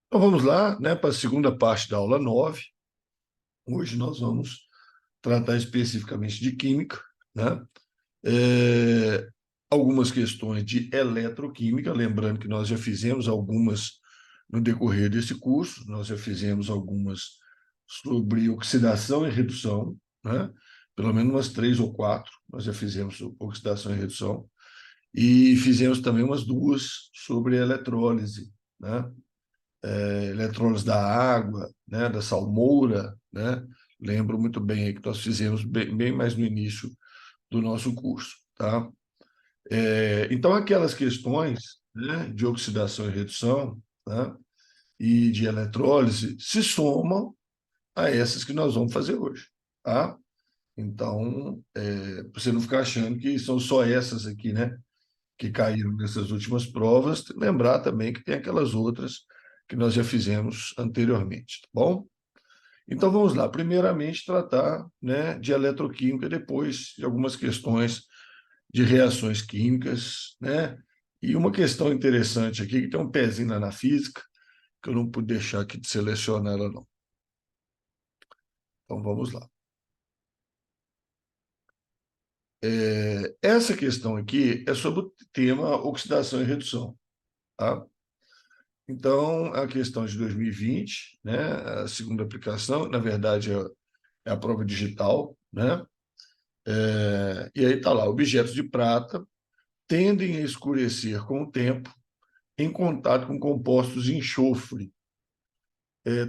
Então vamos lá, né, para a segunda parte da aula 9. Hoje nós vamos tratar especificamente de química, né? É, algumas questões de eletroquímica, lembrando que nós já fizemos algumas no decorrer desse curso, nós já fizemos algumas sobre oxidação e redução, né? Pelo menos umas três ou quatro, nós já fizemos oxidação e redução, e fizemos também umas duas sobre eletrólise, né? Eletrólise da água, né? Da salmoura, né? Lembro muito bem aí que nós fizemos bem mais no início do nosso curso, tá? Então, aquelas questões, né, de oxidação e redução, né, e de eletrólise se somam a essas que nós vamos fazer hoje, tá? Então, para você não ficar achando que são só essas aqui, né, que caíram nessas últimas provas, lembrar também que tem aquelas outras que nós já fizemos anteriormente, tá bom? Então, vamos lá. Primeiramente, tratar, né, de eletroquímica, depois de algumas questões de reações químicas, né? E uma questão interessante aqui, que tem um pezinho lá na física, que eu não pude deixar aqui de selecionar ela, não. Então, vamos lá. Essa questão aqui é sobre o tema oxidação e redução, tá? Então, a questão de 2020, né? A segunda aplicação, na verdade, é a prova digital, né? E aí está lá, objetos de prata tendem a escurecer com o tempo em contato com compostos de enxofre.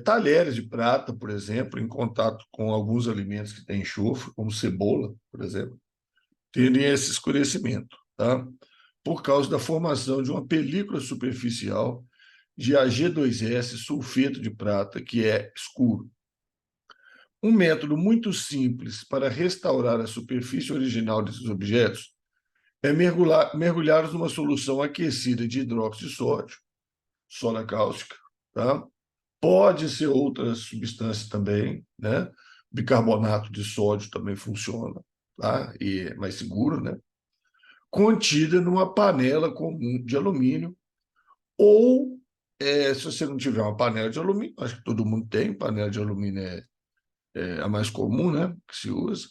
Talheres de prata, por exemplo, em contato com alguns alimentos que têm enxofre, como cebola, por exemplo, tendem a esse escurecimento, tá? Por causa da formação de uma película superficial de Ag2S sulfeto de prata, que é escuro. Um método muito simples para restaurar a superfície original desses objetos é mergulhá-los numa solução aquecida de hidróxido de sódio, soda cáustica, tá? Pode ser outras substâncias também, né? Bicarbonato de sódio também funciona, tá? E é mais seguro, né? Contida numa panela comum de alumínio, ou, se você não tiver uma panela de alumínio, acho que todo mundo tem, panela de alumínio é a mais comum, né? Que se usa.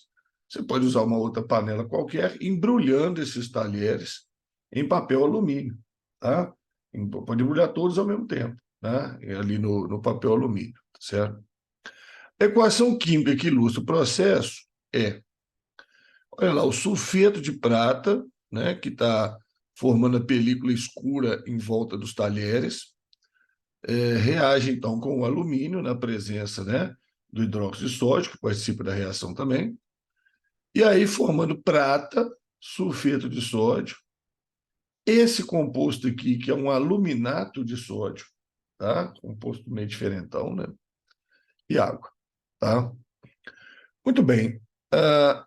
Você pode usar uma outra panela qualquer, embrulhando esses talheres em papel alumínio, tá? Pode embrulhar todos ao mesmo tempo, né? Ali no papel alumínio, tá certo? A equação química que ilustra o processo é, olha lá, o sulfeto de prata, né, que está formando a película escura em volta dos talheres, reage então com o alumínio na presença, né, do hidróxido de sódio, que participa da reação também, e aí formando prata, sulfeto de sódio, esse composto aqui, que é um aluminato de sódio, tá? Composto meio diferentão, né? E água, tá? Muito bem.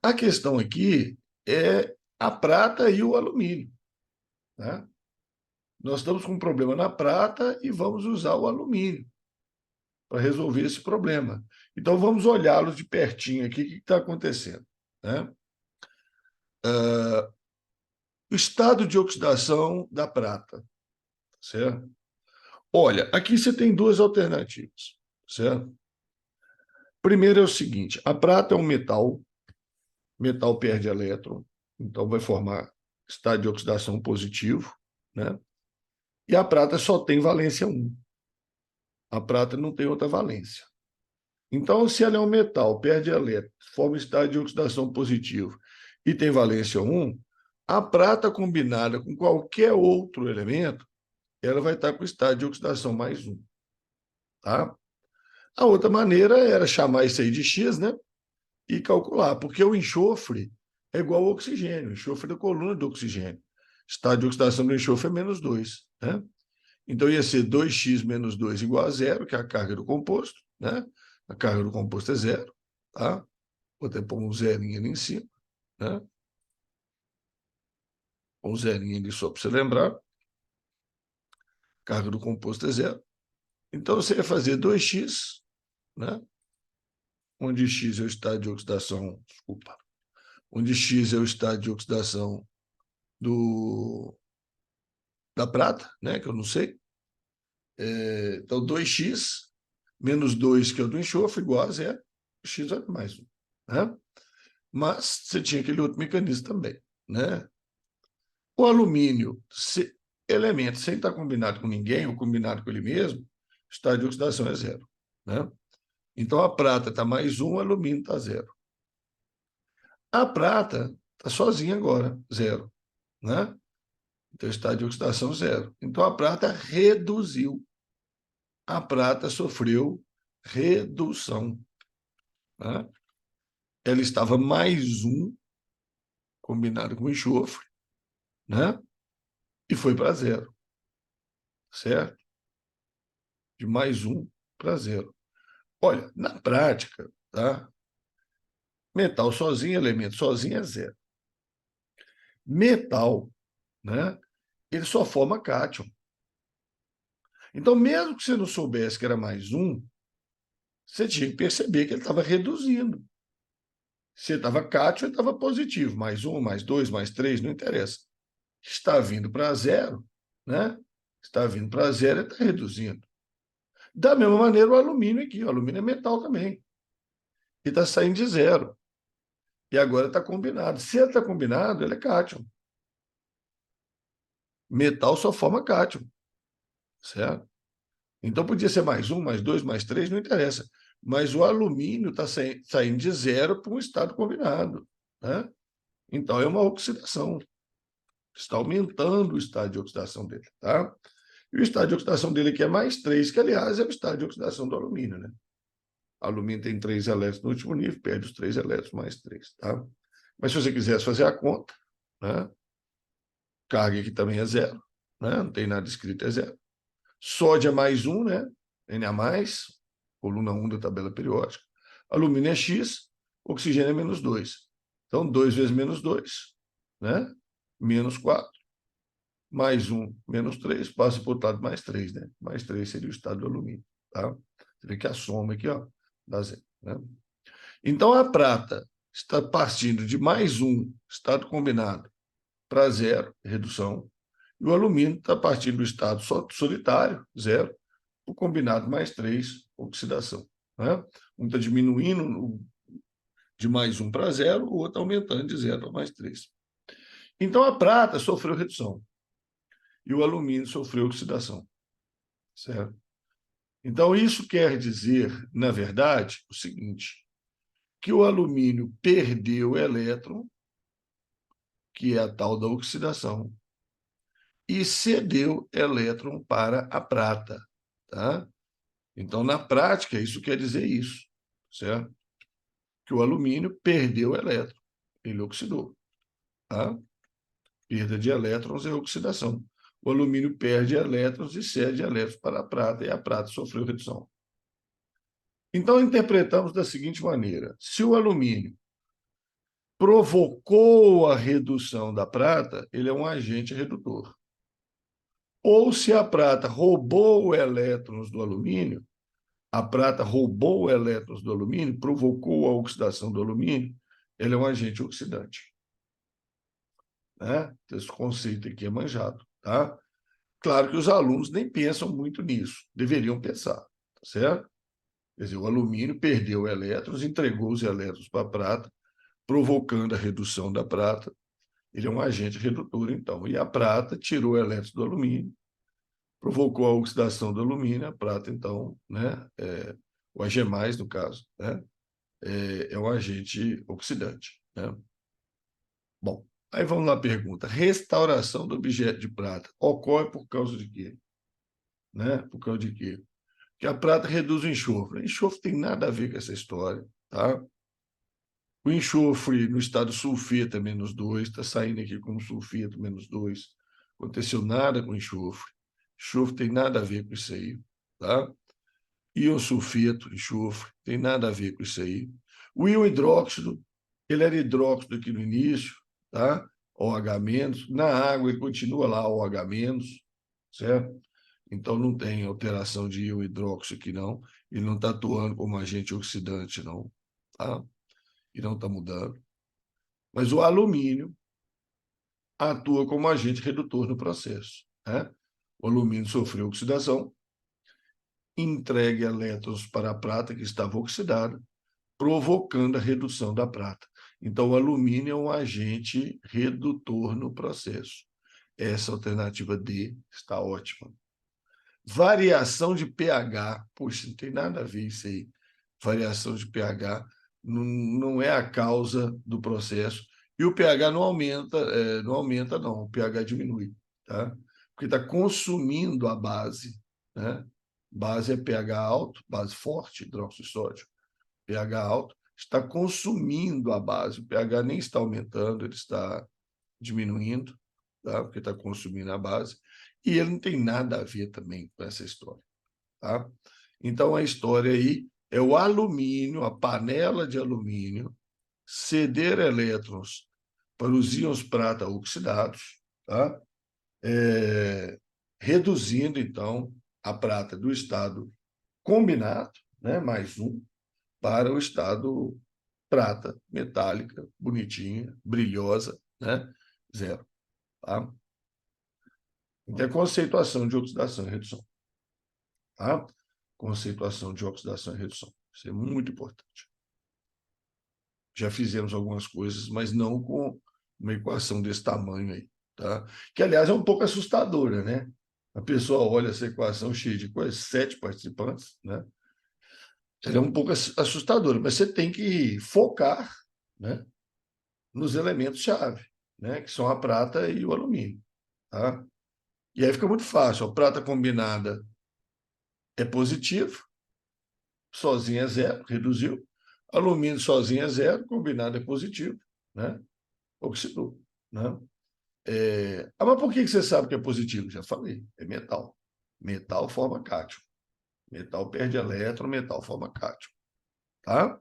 A questão aqui é a prata e o alumínio, né? Nós estamos com um problema na prata e vamos usar o alumínio para resolver esse problema. Então, vamos olhá-los de pertinho aqui, o que está acontecendo, né? O estado de oxidação da prata, certo? Olha, aqui você tem duas alternativas, certo? Primeiro é o seguinte, a prata é um metal, metal perde elétron, então vai formar estado de oxidação positivo, né? E a prata só tem valência 1. A prata não tem outra valência. Então, se ela é um metal, perde elétron, forma estado de oxidação positivo e tem valência 1, a prata combinada com qualquer outro elemento, ela vai estar com estado de oxidação mais 1. Tá? A outra maneira era chamar isso aí de X, né? E calcular, porque o enxofre é igual ao oxigênio, o enxofre é da coluna do oxigênio. Estado de oxidação do enxofre é menos 2, né? Então ia ser 2x menos 2 igual a zero, que é a carga do composto, né? A carga do composto é zero, tá? Vou até pôr um zerinho ali em cima, né? Um zerinho ali só para você lembrar. A carga do composto é zero. Então você ia fazer 2x, né? Onde x é o estado de oxidação, desculpa, onde x é o estado de oxidação da prata, né? Que eu não sei. Então, 2x menos 2, que é o do enxofre, igual a zero, x vai para mais 1. Né? Mas você tinha aquele outro mecanismo também. Né? O alumínio, elemento sem estar combinado com ninguém, ou combinado com ele mesmo, o estado de oxidação é zero. Né? Então, a prata está mais 1, o alumínio está zero. A prata está sozinha agora, zero. Né? Então, estado de oxidação zero. Então, a prata reduziu. A prata sofreu redução. Né? Ela estava mais 1, combinado com enxofre, né? E foi para zero. Certo? De mais 1 para zero. Olha, na prática, tá? Metal sozinho, elemento sozinho é zero. Metal, né? Ele só forma cátion. Então, mesmo que você não soubesse que era mais 1, você tinha que perceber que ele estava reduzindo. Se estava cátion, ele estava positivo. Mais 1, mais 2, mais 3, não interessa. Está vindo para zero, né? Está vindo para zero e está reduzindo. Da mesma maneira, o alumínio aqui. O alumínio é metal também. E está saindo de zero. E agora está combinado. Se ele está combinado, ele é cátion. Metal só forma cátion. Certo? Então podia ser mais 1, mais 2, mais 3, não interessa. Mas o alumínio está saindo de zero para um estado combinado. Né? Então é uma oxidação. Está aumentando o estado de oxidação dele. Tá? E o estado de oxidação dele aqui é mais 3, que, aliás, é o estado de oxidação do alumínio. Né? O alumínio tem 3 elétrons no último nível, perde os 3 elétrons mais 3. Tá? Mas se você quisesse fazer a conta, né? Carga aqui também é zero. Né? Não tem nada escrito, é zero. Sódio é mais 1, né? Na mais, coluna 1 da tabela periódica. Alumínio é X, oxigênio é menos 2. Então, 2 vezes menos 2, né? Menos 4. Mais 1, menos 3, passa para o outro lado mais 3, né? Mais 3 seria o estado do alumínio. Tá? Você vê que a soma aqui, ó, dá zero. Né? Então, a prata está partindo de mais 1, estado combinado, para zero, redução. E o alumínio está partindo do estado solitário, zero, o combinado mais 3, oxidação. Né? Um está diminuindo de mais 1 para zero, o outro aumentando de 0 para mais 3. Então, a prata sofreu redução e o alumínio sofreu oxidação. Certo? Então, isso quer dizer, na verdade, o seguinte, que o alumínio perdeu elétron, que é a tal da oxidação, e cedeu elétron para a prata. Tá? Então, na prática, isso quer dizer isso, certo? Que o alumínio perdeu elétron, ele oxidou. Tá? Perda de elétrons é oxidação. O alumínio perde elétrons e cede elétrons para a prata, e a prata sofreu redução. Então, interpretamos da seguinte maneira: se o alumínio provocou a redução da prata, ele é um agente redutor. Ou se a prata roubou elétrons do alumínio, a prata roubou elétrons do alumínio, provocou a oxidação do alumínio, ele é um agente oxidante. Né? Esse conceito aqui é manjado. Tá? Claro que os alunos nem pensam muito nisso, deveriam pensar, tá certo? Quer dizer, o alumínio perdeu elétrons, entregou os elétrons para a prata, provocando a redução da prata. Ele é um agente redutor, então. E a prata tirou elétrons do alumínio, provocou a oxidação do alumínio, a prata, então, né, o Ag+, no caso, né, é um agente oxidante. Né? Bom, aí vamos lá à pergunta. Restauração do objeto de prata ocorre por causa de quê? Né? Por causa de quê? Que a prata reduz o enxofre. O enxofre tem nada a ver com essa história. Tá? O enxofre no estado sulfeto é menos 2, está saindo aqui como sulfeto menos 2. Aconteceu nada com enxofre. Enxofre tem nada a ver com isso aí. Tá? Íon sulfeto, enxofre, tem nada a ver com isso aí. O íon hidróxido, ele era hidróxido aqui no início, tá? OH-. Na água ele continua lá OH-, certo? Então não tem alteração de íon hidróxido aqui não. Ele não está atuando como agente oxidante não, tá? E não está mudando. Mas o alumínio atua como agente redutor no processo, né? O alumínio sofreu oxidação, entregue elétrons para a prata que estava oxidada, provocando a redução da prata. Então, o alumínio é um agente redutor no processo. Essa alternativa D está ótima. Variação de pH. Poxa, não tem nada a ver isso aí. Variação de pH não é a causa do processo. E o pH não, o pH diminui, tá? Porque está consumindo a base, né? Base é pH alto, base forte, hidróxido de sódio. pH alto, está consumindo a base. O pH nem está aumentando, ele está diminuindo, tá? Porque está consumindo a base. E ele não tem nada a ver também com essa história. Tá? Então, a história aí é o alumínio, a panela de alumínio, ceder elétrons para os íons prata oxidados, tá? Reduzindo, então, a prata do estado combinado, né, mais um, para o estado prata, metálica, bonitinha, brilhosa, né, zero. Tá? Então, é conceituação de oxidação e redução. Tá? Conceituação de oxidação e redução. Isso é muito importante. Já fizemos algumas coisas, mas não com uma equação desse tamanho aí. Tá? Que, aliás, é um pouco assustadora, né? A pessoa olha essa equação cheia de coisas, 7 participantes, né? Ela é um pouco assustadora, mas você tem que focar, né, nos elementos-chave, né, que são a prata e o alumínio. Tá? E aí fica muito fácil. A prata combinada é positivo, sozinha é zero, reduziu. Alumínio sozinho é zero, combinado é positivo, né? Oxidou. Né? Mas por que você sabe que é positivo? Já falei, é metal. Metal forma cátion. Metal perde elétron, metal forma cátion. Tá?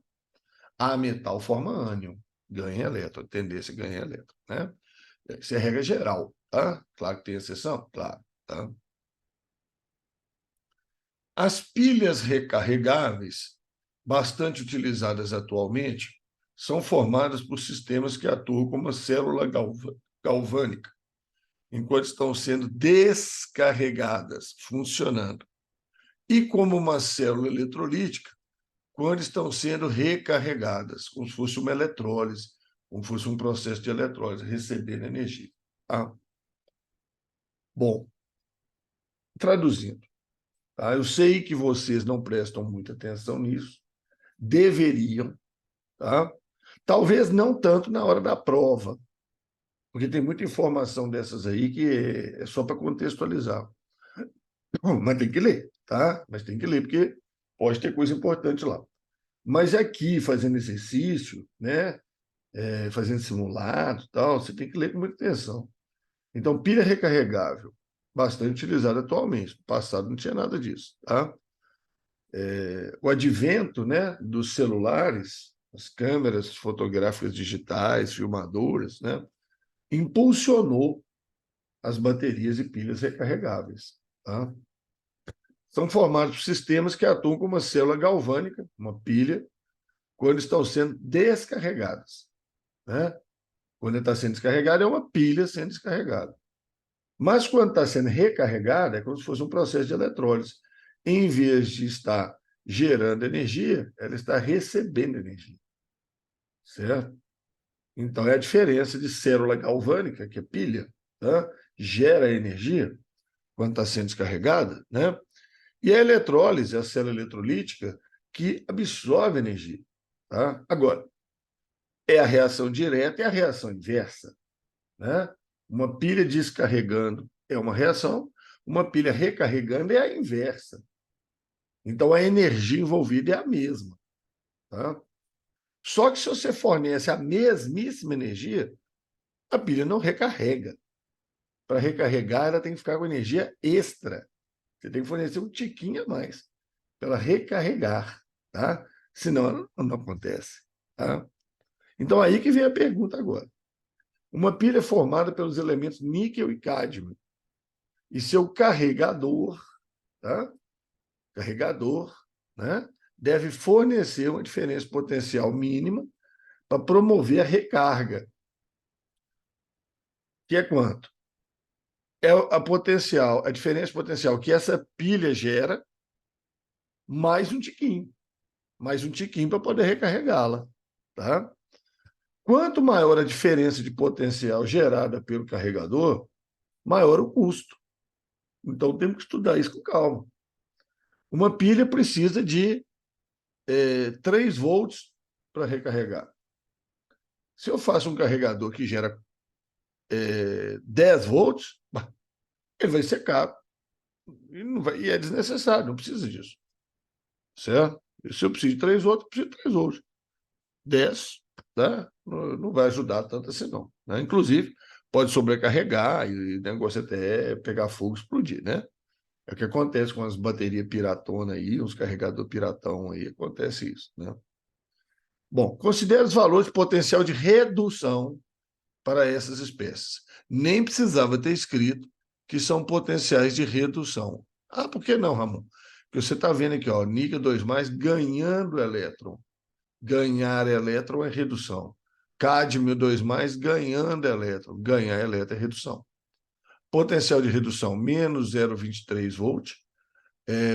A metal forma ânion, ganha elétron, tendência a ganhar elétron. Né? Isso é regra geral. Tá? Claro que tem exceção, claro. Tá? As pilhas recarregáveis, bastante utilizadas atualmente, são formadas por sistemas que atuam como uma célula galvânica, enquanto estão sendo descarregadas, funcionando, e como uma célula eletrolítica, quando estão sendo recarregadas, como se fosse uma eletrólise, como se fosse um processo de eletrólise, recebendo energia. Ah, bom, traduzindo, tá? Eu sei que vocês não prestam muita atenção nisso, deveriam, tá? Talvez não tanto na hora da prova, porque tem muita informação dessas aí que é só para contextualizar. Mas tem que ler, tá? Mas tem que ler, porque pode ter coisa importante lá. Mas aqui, fazendo exercício, né? Fazendo simulado e tal, você tem que ler com muita atenção. Então, pilha recarregável, bastante utilizada atualmente. No passado não tinha nada disso, tá? O advento, né, dos celulares, as câmeras fotográficas digitais, filmadoras, né, impulsionou as baterias e pilhas recarregáveis. Tá? São formados por sistemas que atuam como uma célula galvânica, uma pilha, quando estão sendo descarregadas. Né? Quando está sendo descarregada, é uma pilha sendo descarregada. Mas quando está sendo recarregada, é como se fosse um processo de eletrólise. Em vez de estar gerando energia, ela está recebendo energia. Certo? Então, é a diferença de célula galvânica, que é pilha, tá? Gera energia quando está sendo descarregada, né? E a eletrólise, a célula eletrolítica, que absorve energia. Tá? Agora, é a reação direta e a reação inversa. Né? Uma pilha descarregando é uma reação, uma pilha recarregando é a inversa. Então, a energia envolvida é a mesma. Tá? Só que se você fornece a mesmíssima energia, a pilha não recarrega. Para recarregar, ela tem que ficar com energia extra. Você tem que fornecer um tiquinho a mais para ela recarregar. Tá? Senão, ela não acontece. Tá? Então, aí que vem a pergunta agora. Uma pilha é formada pelos elementos níquel e cádmio. E seu carregador, tá? Carregador, né? Deve fornecer uma diferença potencial mínima para promover a recarga. Que é quanto? É a diferença potencial que essa pilha gera, mais um tiquinho para poder recarregá-la, tá? Quanto maior a diferença de potencial gerada pelo carregador, maior o custo. Então, temos que estudar isso com calma. Uma pilha precisa de 3 volts para recarregar. Se eu faço um carregador que gera 10 volts, ele vai ser caro. E é desnecessário, não precisa disso. Certo? E se eu preciso de 3 volts, eu preciso de 3 volts. 10, né? Não vai ajudar tanto assim, não. Né? Inclusive, pode sobrecarregar e o negócio até pegar fogo e explodir, né? É o que acontece com as baterias piratona aí, os carregadores piratão aí, acontece isso, né? Bom, considere os valores de potencial de redução para essas espécies. Nem precisava ter escrito que são potenciais de redução. Ah, por que não, Ramon? Porque você está vendo aqui, ó, níquel 2+, ganhando elétron. Ganhar elétron é redução. Cádmio 2+, ganhando elétron. Ganhar elétron é redução. Potencial de redução, menos 0,23 volt.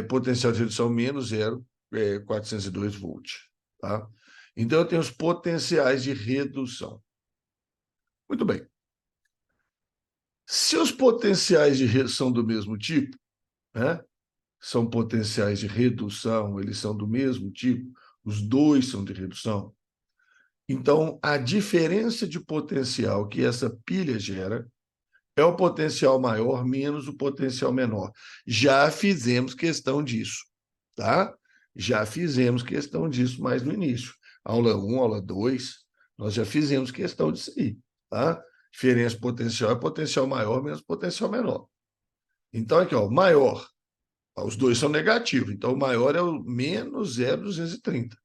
Potencial de redução, menos 0,402 volt. Tá? Então, eu tenho os potenciais de redução. Muito bem. Se os potenciais de são do mesmo tipo, né? São potenciais de redução, eles são do mesmo tipo, os dois são de redução. Então, a diferença de potencial que essa pilha gera é o potencial maior menos o potencial menor. Já fizemos questão disso, tá? Já fizemos questão disso mais no início. Aula 1, aula 2, nós já fizemos questão disso aí, tá? Diferença potencial é potencial maior menos potencial menor. Então, aqui, ó, maior. Os dois são negativos, então o maior é o menos 0,230.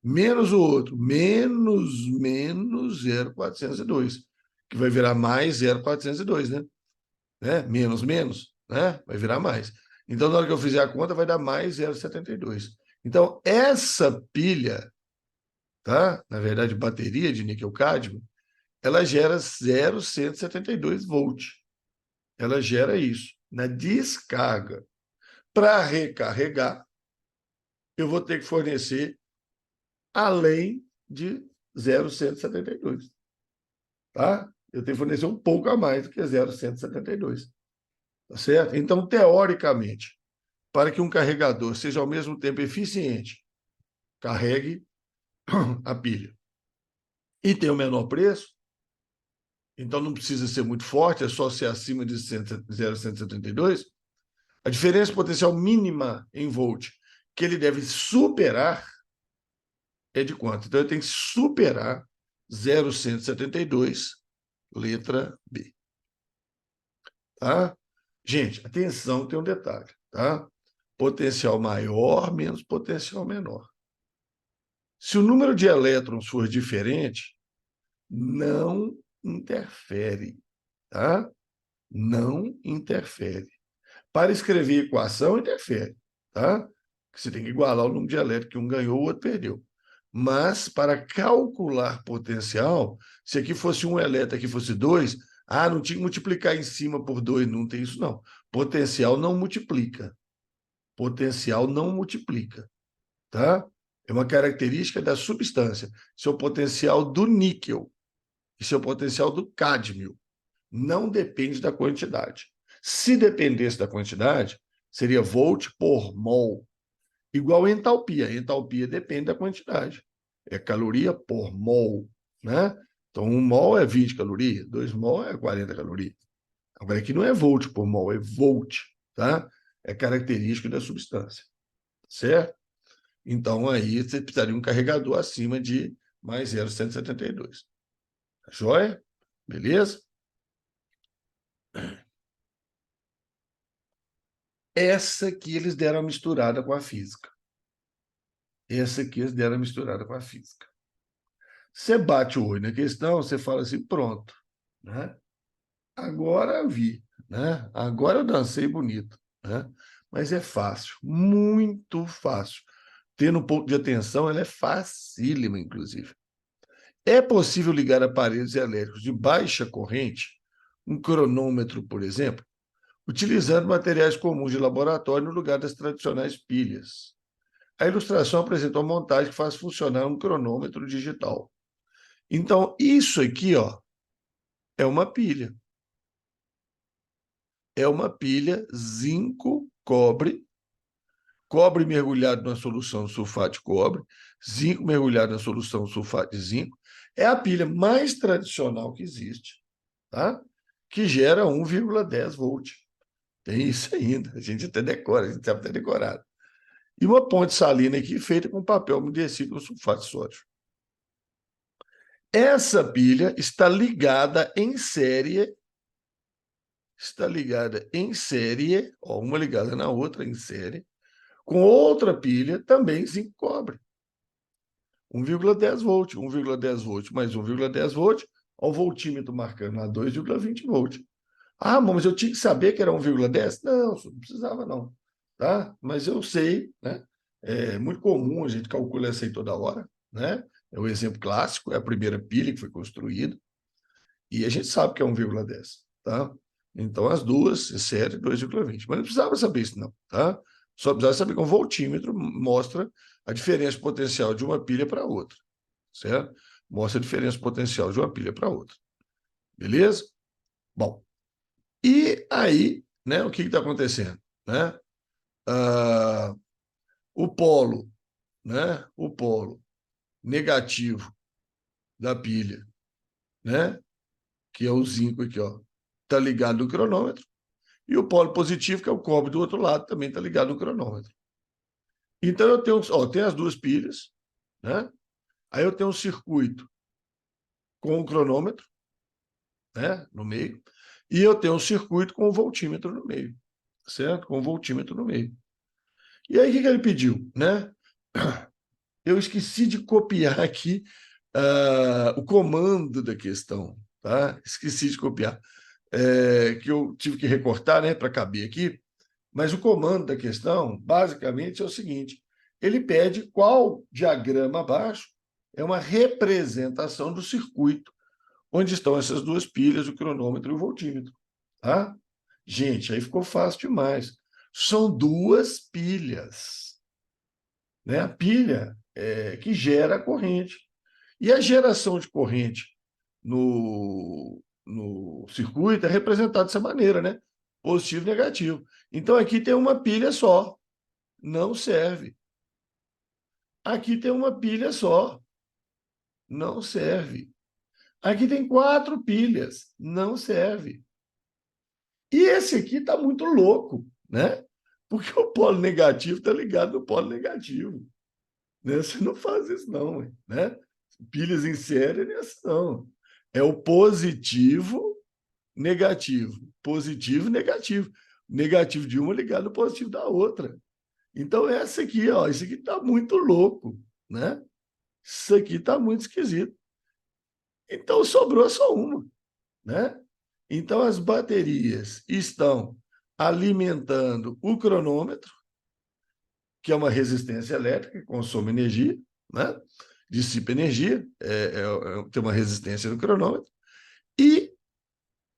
Menos o outro, menos 0,402, que vai virar mais 0,402, né? Menos, né? Vai virar mais. Então, na hora que eu fizer a conta, vai dar mais 0,72. Então, essa pilha, tá? Na verdade, bateria de níquel-cádmio, ela gera 0,172 volt. Ela gera isso na descarga. Para recarregar, eu vou ter que fornecer além de 0,172. Tá? Eu tenho que fornecer um pouco a mais do que 0,172. Tá certo? Então, teoricamente, para que um carregador seja ao mesmo tempo eficiente, carregue a pilha e tenha o menor preço, então não precisa ser muito forte, é só ser acima de 0,172, a diferença potencial mínima em volt que ele deve superar é de quanto? Então, eu tenho que superar 0,172, letra B. Tá? Gente, atenção, tem um detalhe, tá? Potencial maior menos potencial menor. Se o número de elétrons for diferente, não interfere, tá? Não interfere. Para escrever equação, interfere, tá? Você tem que igualar o número de elétrons que um ganhou, o outro perdeu. Mas, para calcular potencial, se aqui fosse um elétron, aqui fosse 2, não tinha que multiplicar em cima por 2, não tem isso, não. Potencial não multiplica. Potencial não multiplica, tá? É uma característica da substância. Seu potencial do níquel e seu potencial do cádmio não depende da quantidade. Se dependesse da quantidade, seria volt por mol, igual a entalpia. A entalpia depende da quantidade. É caloria por mol, né? Então, 1 mol é 20 calorias, 2 mol é 40 calorias. Agora, aqui não é volt por mol, é volt, tá? É característico da substância, certo? Então, aí você precisaria de um carregador acima de mais 0,172. Tá joia? Beleza? Essa aqui eles deram a misturada com a física. Essa aqui eles deram a misturada com a física. Você bate o olho na questão, você fala assim, pronto, né? Agora eu vi, né? Agora eu dancei bonito, né? Mas é fácil, muito fácil. Tendo um pouco de atenção, ela é facílima, inclusive. É possível ligar aparelhos elétricos de baixa corrente, um cronômetro, por exemplo, utilizando materiais comuns de laboratório no lugar das tradicionais pilhas. A ilustração apresenta uma montagem que faz funcionar um cronômetro digital. Então, isso aqui, ó, é uma pilha. É uma pilha zinco-cobre, cobre mergulhado na solução sulfato de cobre, zinco mergulhado na solução sulfato de zinco. É a pilha mais tradicional que existe, tá? Que gera 1,10 volt. Tem isso ainda, a gente até decora, a gente sabe até decorado. E uma ponte salina aqui feita com papel umedecido com sulfato de sódio. Essa pilha está ligada em série, ó, uma ligada na outra em série, com outra pilha também zinco cobre. 1,10 volt, 1,10 volt mais 1,10 volt, ao voltímetro marcando lá 2,20 volt. Ah, mas eu tinha que saber que era 1,10? Não, não precisava não, tá? Mas eu sei, né? É muito comum, a gente calcula isso aí toda hora, né? É o exemplo clássico, é a primeira pilha que foi construída, e a gente sabe que é 1,10, tá? Então, as duas, é série, 2,20. Mas não precisava saber isso, não, tá? Só precisava saber que um voltímetro mostra a diferença potencial de uma pilha para outra, certo? Mostra a diferença potencial de uma pilha para outra. Beleza? Bom, e aí, né, o que está acontecendo? Né? Ah, o polo, né? O polo negativo da pilha, né? Que é o zinco aqui, ó, está ligado no cronômetro. E o polo positivo, que é o cobre do outro lado, também está ligado no cronômetro. Então, eu tenho, ó, tem as duas pilhas, né? Aí eu tenho um circuito com o cronômetro, né, no meio, e eu tenho um circuito com o voltímetro no meio, certo? Com o voltímetro no meio. E aí, o que ele pediu, né? Eu esqueci de copiar aqui o comando da questão, tá? Esqueci de copiar, que eu tive que recortar, né, para caber aqui. Mas o comando da questão, basicamente, é o seguinte: ele pede qual diagrama abaixo é uma representação do circuito onde estão essas duas pilhas, o cronômetro e o voltímetro. Tá? Gente, aí ficou fácil demais. São duas pilhas. Né? A pilha que gera a corrente. E a geração de corrente no circuito é representada dessa maneira, né? Positivo e negativo. Então, aqui tem uma pilha só, não serve. Aqui tem uma pilha só, não serve. Aqui tem 4 pilhas, não serve. E esse aqui está muito louco, né? Porque o polo negativo está ligado no polo negativo. Né? Você não faz isso, não, né? Pilhas em série não é assim, não. É o positivo, negativo. Positivo, negativo. Negativo de uma ligado ao positivo da outra. Então, essa aqui, ó, isso aqui está muito louco, né? Isso aqui está muito esquisito. Então, sobrou só uma, né? Então, as baterias estão alimentando o cronômetro, que é uma resistência elétrica que consome energia, né? Dissipa energia, tem uma resistência no cronômetro, e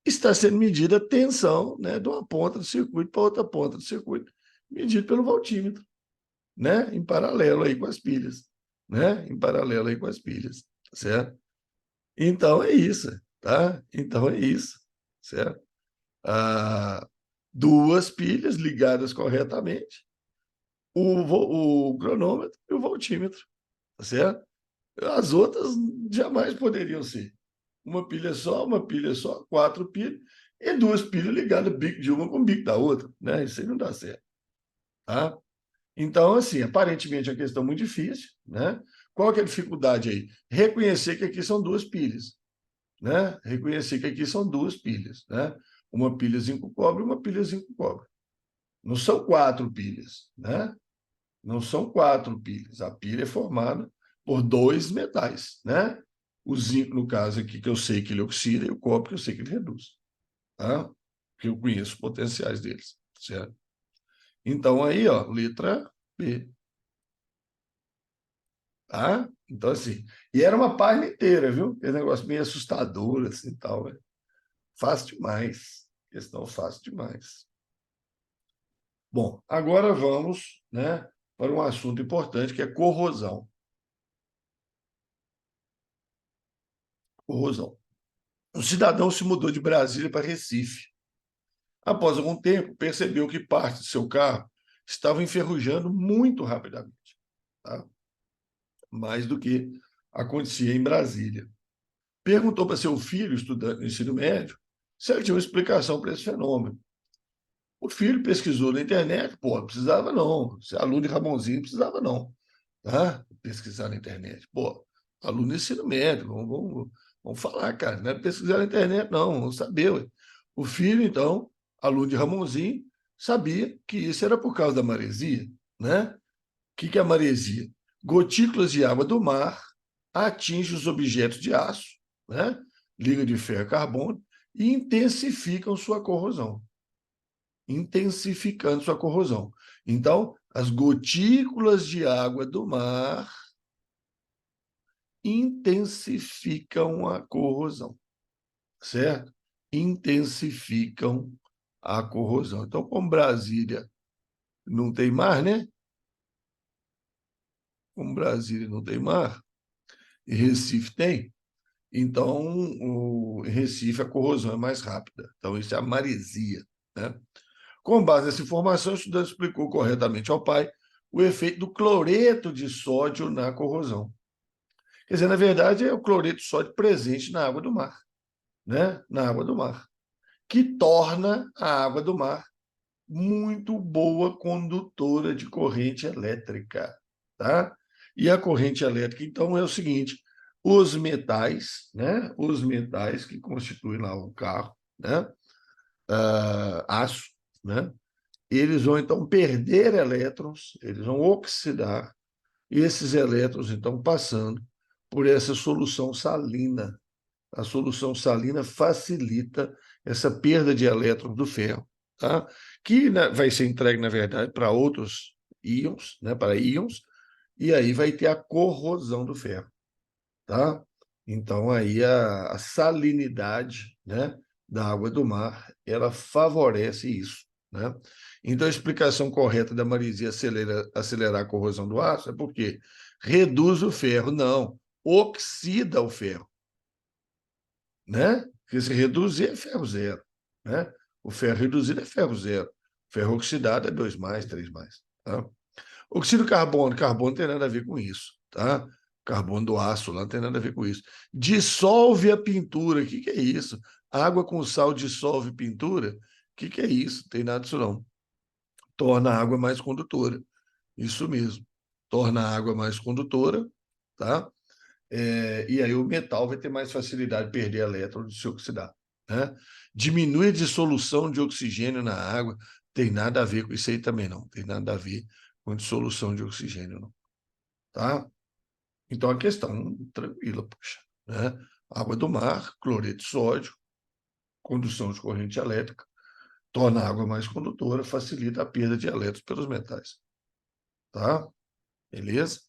está sendo medida a tensão, né, de uma ponta do circuito para outra ponta do circuito, medido pelo voltímetro, né, em paralelo aí com as pilhas, né, em paralelo aí com as pilhas, certo? Então é isso, tá? Então é isso, certo? Ah, duas pilhas ligadas corretamente, o cronômetro e o voltímetro, tá certo? As outras jamais poderiam ser. Uma pilha só, 4 pilhas, e duas pilhas ligadas, bico de uma com o bico da outra, né? Isso aí não dá certo, tá? Então, assim, aparentemente é uma questão muito difícil, né? Qual que é a dificuldade aí? Reconhecer que aqui são duas pilhas, né? Reconhecer que aqui são duas pilhas, né? Uma pilha zinco cobre e uma pilha zinco cobre. Não são 4 pilhas, né? Não são 4 pilhas. A pilha é formada por 2 metais, né? O zinco, no caso aqui, que eu sei que ele oxida, e o cobre, que eu sei que ele reduz, tá? Porque eu conheço os potenciais deles, certo? Então, aí, ó, letra B. Tá? Então, assim, e era uma página inteira, viu? Esse negócio meio assustador, assim, tal, né? Fácil demais. Questão fácil demais. Bom, agora vamos, né, para um assunto importante que é corrosão. Corrosão. Um cidadão se mudou de Brasília para Recife. Após algum tempo, percebeu que parte de seu carro estava enferrujando muito rapidamente, tá? Mais do que acontecia em Brasília. Perguntou para seu filho, estudante do ensino médio, se ele tinha uma explicação para esse fenômeno. O filho pesquisou na internet, pô, não precisava não. Se é aluno de Ramonzinho, não precisava não. Tá? Pesquisar na internet. Pô, aluno de ensino médio, vamos falar, cara. Não é pesquisar na internet, não, vamos saber. Ué. O filho, então, aluno de Ramonzinho, sabia que isso era por causa da maresia. Né? O que é a maresia? Gotículas de água do mar atingem os objetos de aço, né? Liga de ferro e carbono, e intensificam sua corrosão. Intensificando sua corrosão. Então, as gotículas de água do mar intensificam a corrosão, certo? Intensificam a corrosão. Então, como Brasília não tem mar, né? Como Brasília não tem mar, e Recife tem, então em Recife a corrosão é mais rápida. Então, isso é a maresia, né? Com base nessa informação, o estudante explicou corretamente ao pai o efeito do cloreto de sódio na corrosão. Quer dizer, na verdade, é o cloreto de sódio presente na água do mar, né? Na água do mar, que torna a água do mar muito boa condutora de corrente elétrica, tá? E a corrente elétrica, então, é o seguinte: os metais, né? Os metais que constituem lá o carro, né? Aço, né? Eles vão então perder elétrons, eles vão oxidar, e esses elétrons então passando por essa solução salina. A solução salina facilita essa perda de elétrons do ferro, tá? Que né, vai ser entregue, na verdade, para outros íons, né, para íons, e aí vai ter a corrosão do ferro, tá? Então aí a salinidade, né, da água do mar, ela favorece isso, né? Então a explicação correta da maresia acelerar a corrosão do aço é porque reduz o ferro, não, oxida o ferro, né? Porque se reduzir é ferro zero, né? O ferro reduzido é ferro zero, ferro oxidado é 2 mais, 3 mais, tá? Oxídio de carbono, carbono não tem nada a ver com isso, tá? Carbono do aço lá não tem nada a ver com isso. Dissolve a pintura, o que é isso? Água com sal dissolve pintura? O que é isso? Não tem nada disso não. Torna a água mais condutora, isso mesmo. Torna a água mais condutora, tá? E aí o metal vai ter mais facilidade de perder elétron de se oxidar, né? Diminui a dissolução de oxigênio na água, tem nada a ver com isso aí também não, tem nada a ver com dissolução de oxigênio não, tá? Então a questão tranquila, puxa, né? Água do mar, cloreto de sódio, condução de corrente elétrica, torna a água mais condutora, facilita a perda de elétrons pelos metais, tá? Beleza?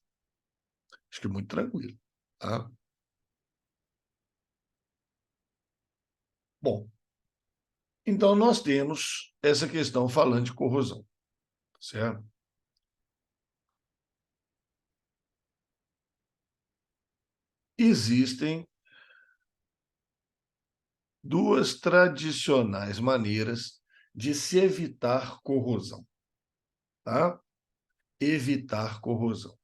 Acho que muito tranquilo, tá? Bom, então nós temos essa questão falando de corrosão, certo? Existem duas tradicionais maneiras de se evitar corrosão, tá? Evitar corrosão.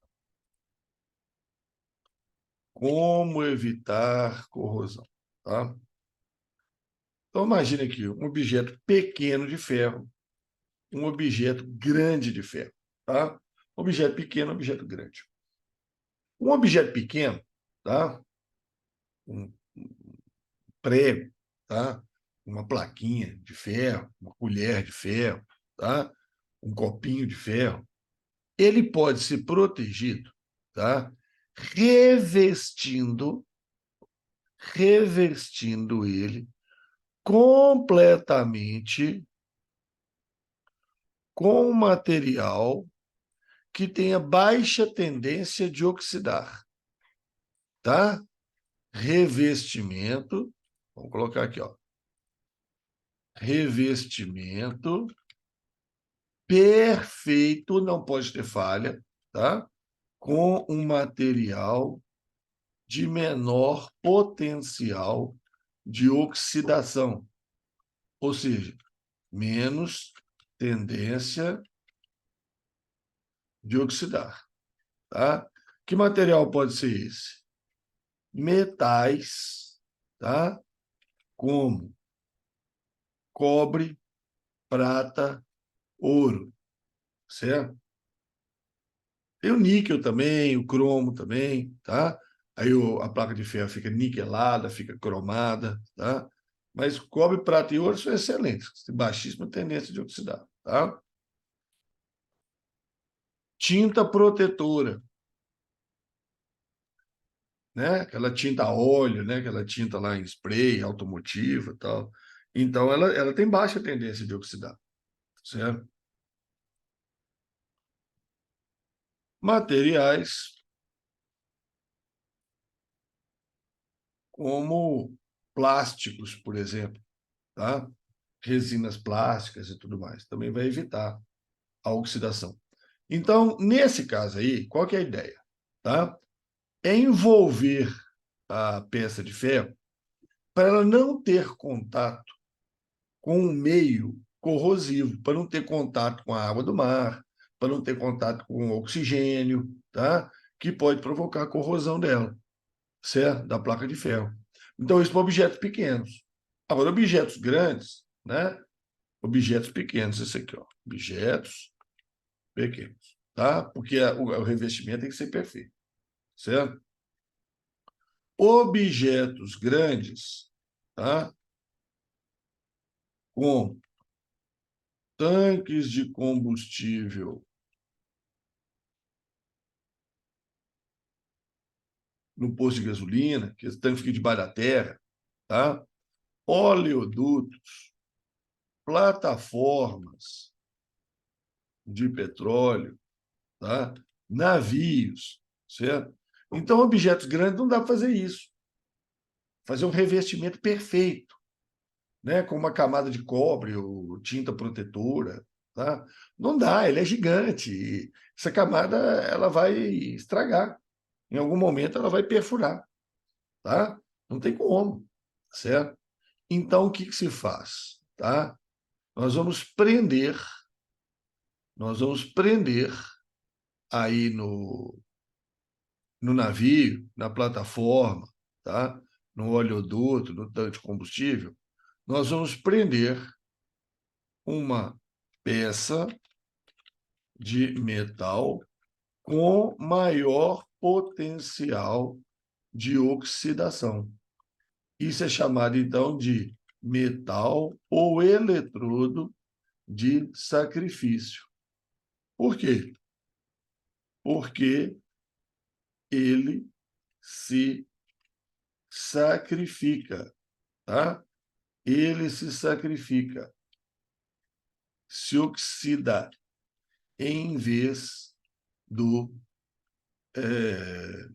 Como evitar corrosão, tá? Então imagine aqui um objeto pequeno de ferro, um objeto grande de ferro, tá? Objeto pequeno, objeto grande. Um objeto pequeno, tá? Um prego, tá? Uma plaquinha de ferro, uma colher de ferro, tá? Um copinho de ferro. Ele pode ser protegido, tá? Revestindo, revestindo ele completamente com material que tenha baixa tendência de oxidar, tá? Revestimento, vamos colocar aqui, ó. Revestimento perfeito, não pode ter falha, tá? Com um material de menor potencial de oxidação, ou seja, menos tendência de oxidar, tá? Que material pode ser esse? Metais, tá? Como cobre, prata, ouro, certo? Tem o níquel também, o cromo também, tá? Aí a placa de ferro fica niquelada, fica cromada, tá? Mas cobre, prata e ouro são excelentes, tem baixíssima tendência de oxidar, tá? Tinta protetora, né? Aquela tinta a óleo, né? Aquela tinta lá em spray, automotiva e tal. Então, ela tem baixa tendência de oxidar, certo? Materiais como plásticos, por exemplo, tá? Resinas plásticas e tudo mais, também vai evitar a oxidação. Então, nesse caso aí, qual que é a ideia? Tá? É envolver a peça de ferro para ela não ter contato com um meio corrosivo, para não ter contato com a água do mar, para não ter contato com o oxigênio, tá? Que pode provocar a corrosão dela, certo? Da placa de ferro. Então, isso para objetos pequenos. Agora, objetos grandes, né? Objetos pequenos, esse aqui, ó. Objetos pequenos, tá? Porque o revestimento tem que ser perfeito, certo? Objetos grandes, tá? Com tanques de combustível no posto de gasolina, que esse tanque fica debaixo da terra, tá? Oleodutos, plataformas de petróleo, tá? Navios, certo? Então, objetos grandes não dá para fazer isso. Fazer um revestimento perfeito, né? Com uma camada de cobre ou tinta protetora, tá? Não dá, ele é gigante. E essa camada ela vai estragar. Em algum momento ela vai perfurar, tá? Não tem como, certo? Então o que que se faz, tá? Nós vamos prender, nós vamos prender aí no navio, na plataforma, tá? No oleoduto, no tanque de combustível, nós vamos prender uma peça de metal com maior potencial de oxidação. Isso é chamado, então, de metal ou eletrodo de sacrifício. Por quê? Porque ele se sacrifica, tá? Ele se sacrifica, se oxida em vez do, é,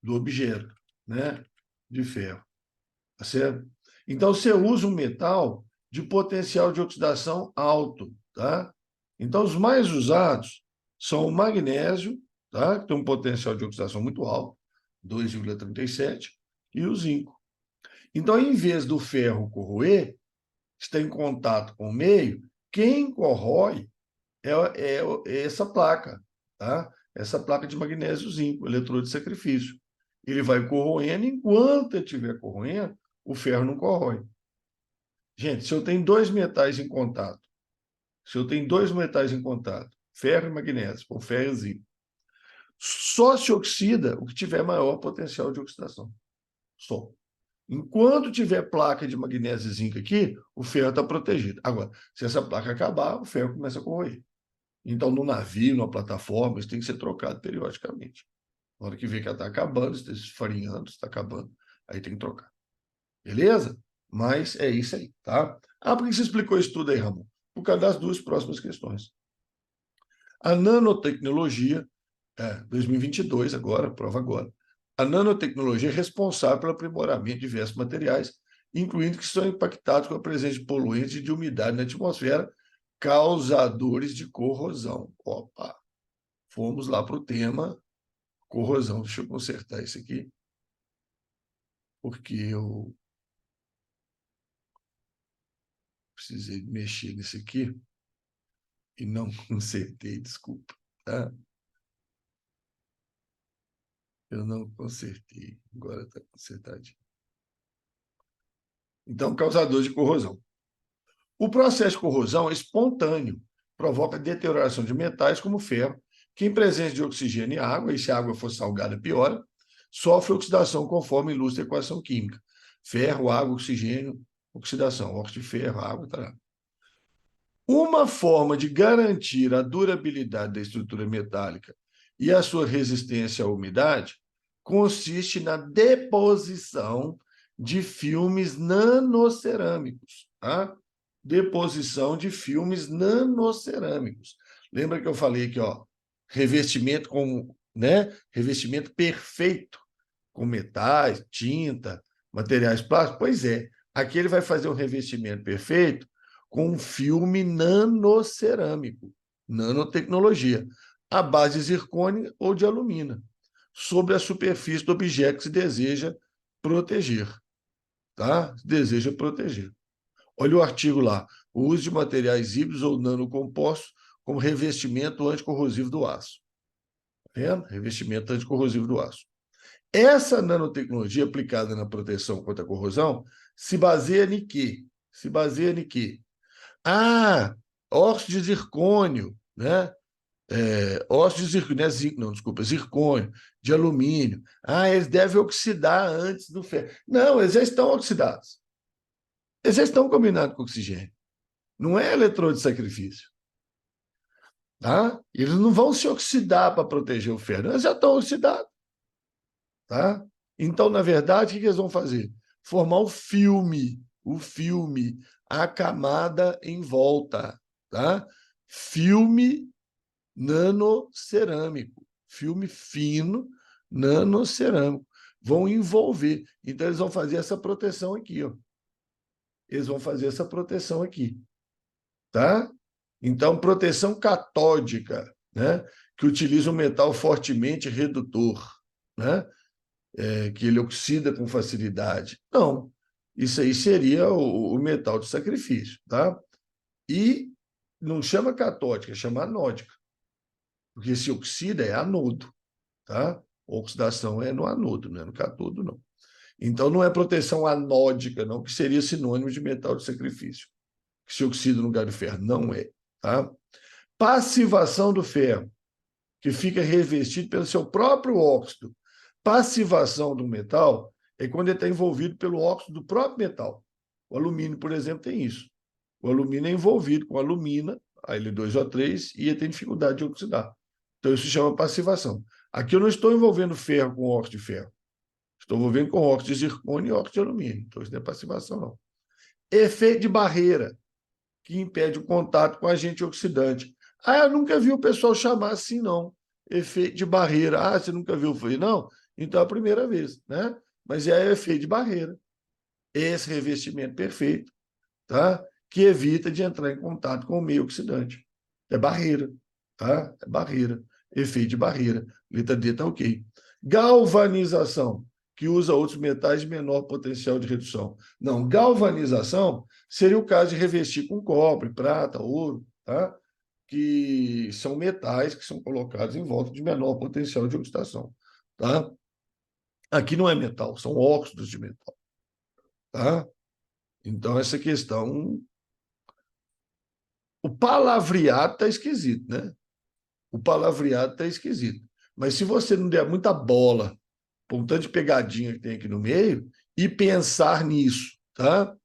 do objeto, né? De ferro, tá certo? Então, você usa um metal de potencial de oxidação alto, tá? Então, os mais usados são o magnésio, tá? Que tem um potencial de oxidação muito alto, 2,37, e o zinco. Então, em vez do ferro corroer, está em contato com o meio, quem corrói é essa placa, tá? Essa placa de magnésio zinco, eletrodo de sacrifício. Ele vai corroendo, enquanto ele estiver corroendo, o ferro não corrói. Gente, se eu tenho dois metais em contato, ferro e magnésio, ou ferro e zinco, só se oxida o que tiver maior potencial de oxidação. Só. Enquanto tiver placa de magnésio e zinco aqui, o ferro está protegido. Agora, se essa placa acabar, o ferro começa a corroer. Então, no navio, na plataforma, isso tem que ser trocado periodicamente. Na hora que vê que ela está acabando, está esfarinhando, está acabando, aí tem que trocar. Beleza? Mas é isso aí, tá? Ah, por que você explicou isso tudo aí, Ramon? Por causa das duas próximas questões. A nanotecnologia, 2022 agora, prova agora. A nanotecnologia é responsável pelo aprimoramento de diversos materiais, incluindo que são impactados com a presença de poluentes e de umidade na atmosfera, causadores de corrosão. Opa, fomos lá para o tema corrosão. Deixa eu consertar isso aqui, porque eu precisei mexer nisso aqui e não consertei, desculpa. Tá? Eu não consertei, agora está consertadinho. Então, causador de corrosão. O processo de corrosão é espontâneo, provoca deterioração de metais como ferro, que em presença de oxigênio e água, e se a água for salgada, piora, sofre oxidação conforme ilustra a equação química. Ferro, água, oxigênio, oxidação. Óxido de ferro, água, tá. Uma forma de garantir a durabilidade da estrutura metálica e a sua resistência à umidade consiste na deposição de filmes nanocerâmicos. Tá? Deposição de filmes nanocerâmicos. Lembra que eu falei aqui, ó, revestimento com, né, revestimento perfeito com metais, tinta, materiais plásticos? Pois é, aqui ele vai fazer um revestimento perfeito com um filme nanocerâmico, nanotecnologia, à base de zircônio ou de alumina, sobre a superfície do objeto que se deseja proteger. Tá? Se deseja proteger. Olha o artigo lá. O uso de materiais híbridos ou nanocompostos como revestimento anticorrosivo do aço. Tá vendo? Revestimento anticorrosivo do aço. Essa nanotecnologia aplicada na proteção contra a corrosão se baseia em quê? Se baseia em quê? Óxido de zircônio, né? Óxido de zircônio, não, desculpa, zircônio, de alumínio. Eles devem oxidar antes do ferro. Não, eles já estão oxidados. Eles já estão combinados com oxigênio. Não é eletrodo de sacrifício. Tá? Eles não vão se oxidar para proteger o ferro, eles já estão oxidados. Tá? Então, na verdade, o que eles vão fazer? Formar o filme, a camada em volta. Tá? Filme nanocerâmico, filme fino nanocerâmico. Vão envolver. Então, eles vão fazer essa proteção aqui. Ó. Eles vão fazer essa proteção aqui. Tá? Então, proteção catódica, né? Que utiliza um metal fortemente redutor, né? Que ele oxida com facilidade. Não, isso aí seria o metal de sacrifício. Tá? E não chama catódica, chama anódica, porque se oxida é anodo. Tá? Oxidação é no anodo, não é no catodo, não. Então, não é proteção anódica, não, que seria sinônimo de metal de sacrifício, que se oxida no lugar de ferro. Não é. Tá? Passivação do ferro, que fica revestido pelo seu próprio óxido. Passivação do metal é quando ele está envolvido pelo óxido do próprio metal. O alumínio, por exemplo, tem isso. O alumínio é envolvido com alumina, Al2O3, e ele tem dificuldade de oxidar. Então, isso se chama passivação. Aqui eu não estou envolvendo ferro com óxido de ferro. Estou envolvendo com óxido de zircônio e óxido de alumínio. Então, isso não é passivação, não. Efeito de barreira, que impede o contato com agente oxidante. Eu nunca vi o pessoal chamar assim, não. Efeito de barreira. Você nunca viu? Eu falei, não. Então é a primeira vez, né? Mas é efeito de barreira. Esse revestimento perfeito, tá? Que evita de entrar em contato com o meio oxidante. É barreira, tá? É barreira. Efeito de barreira. Letra D tá ok. Galvanização, que usa outros metais de menor potencial de redução. Não, galvanização seria o caso de revestir com cobre, prata, ouro, tá? Que são metais que são colocados em volta de menor potencial de oxidação. Tá? Aqui não é metal, são óxidos de metal. Tá? Então, essa questão. O palavreado está esquisito, né? O palavreado está esquisito. Mas se você não der muita bola para um tanto de pegadinha que tem aqui no meio e pensar nisso, tá?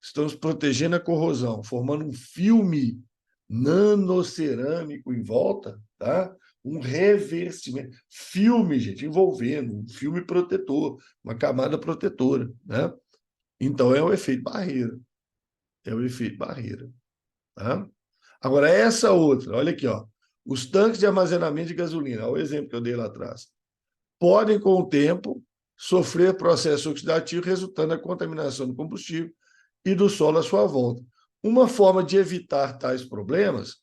Estamos protegendo a corrosão, formando um filme nanocerâmico em volta, tá? Um revestimento. Filme, gente, envolvendo um filme protetor, uma camada protetora, né? Então, é o efeito barreira. É o efeito barreira. Tá? Agora, essa outra, olha aqui, ó. Os tanques de armazenamento de gasolina, olha o exemplo que eu dei lá atrás, podem, com o tempo, sofrer processo oxidativo, resultando na contaminação do combustível e do solo à sua volta. Uma forma de evitar tais problemas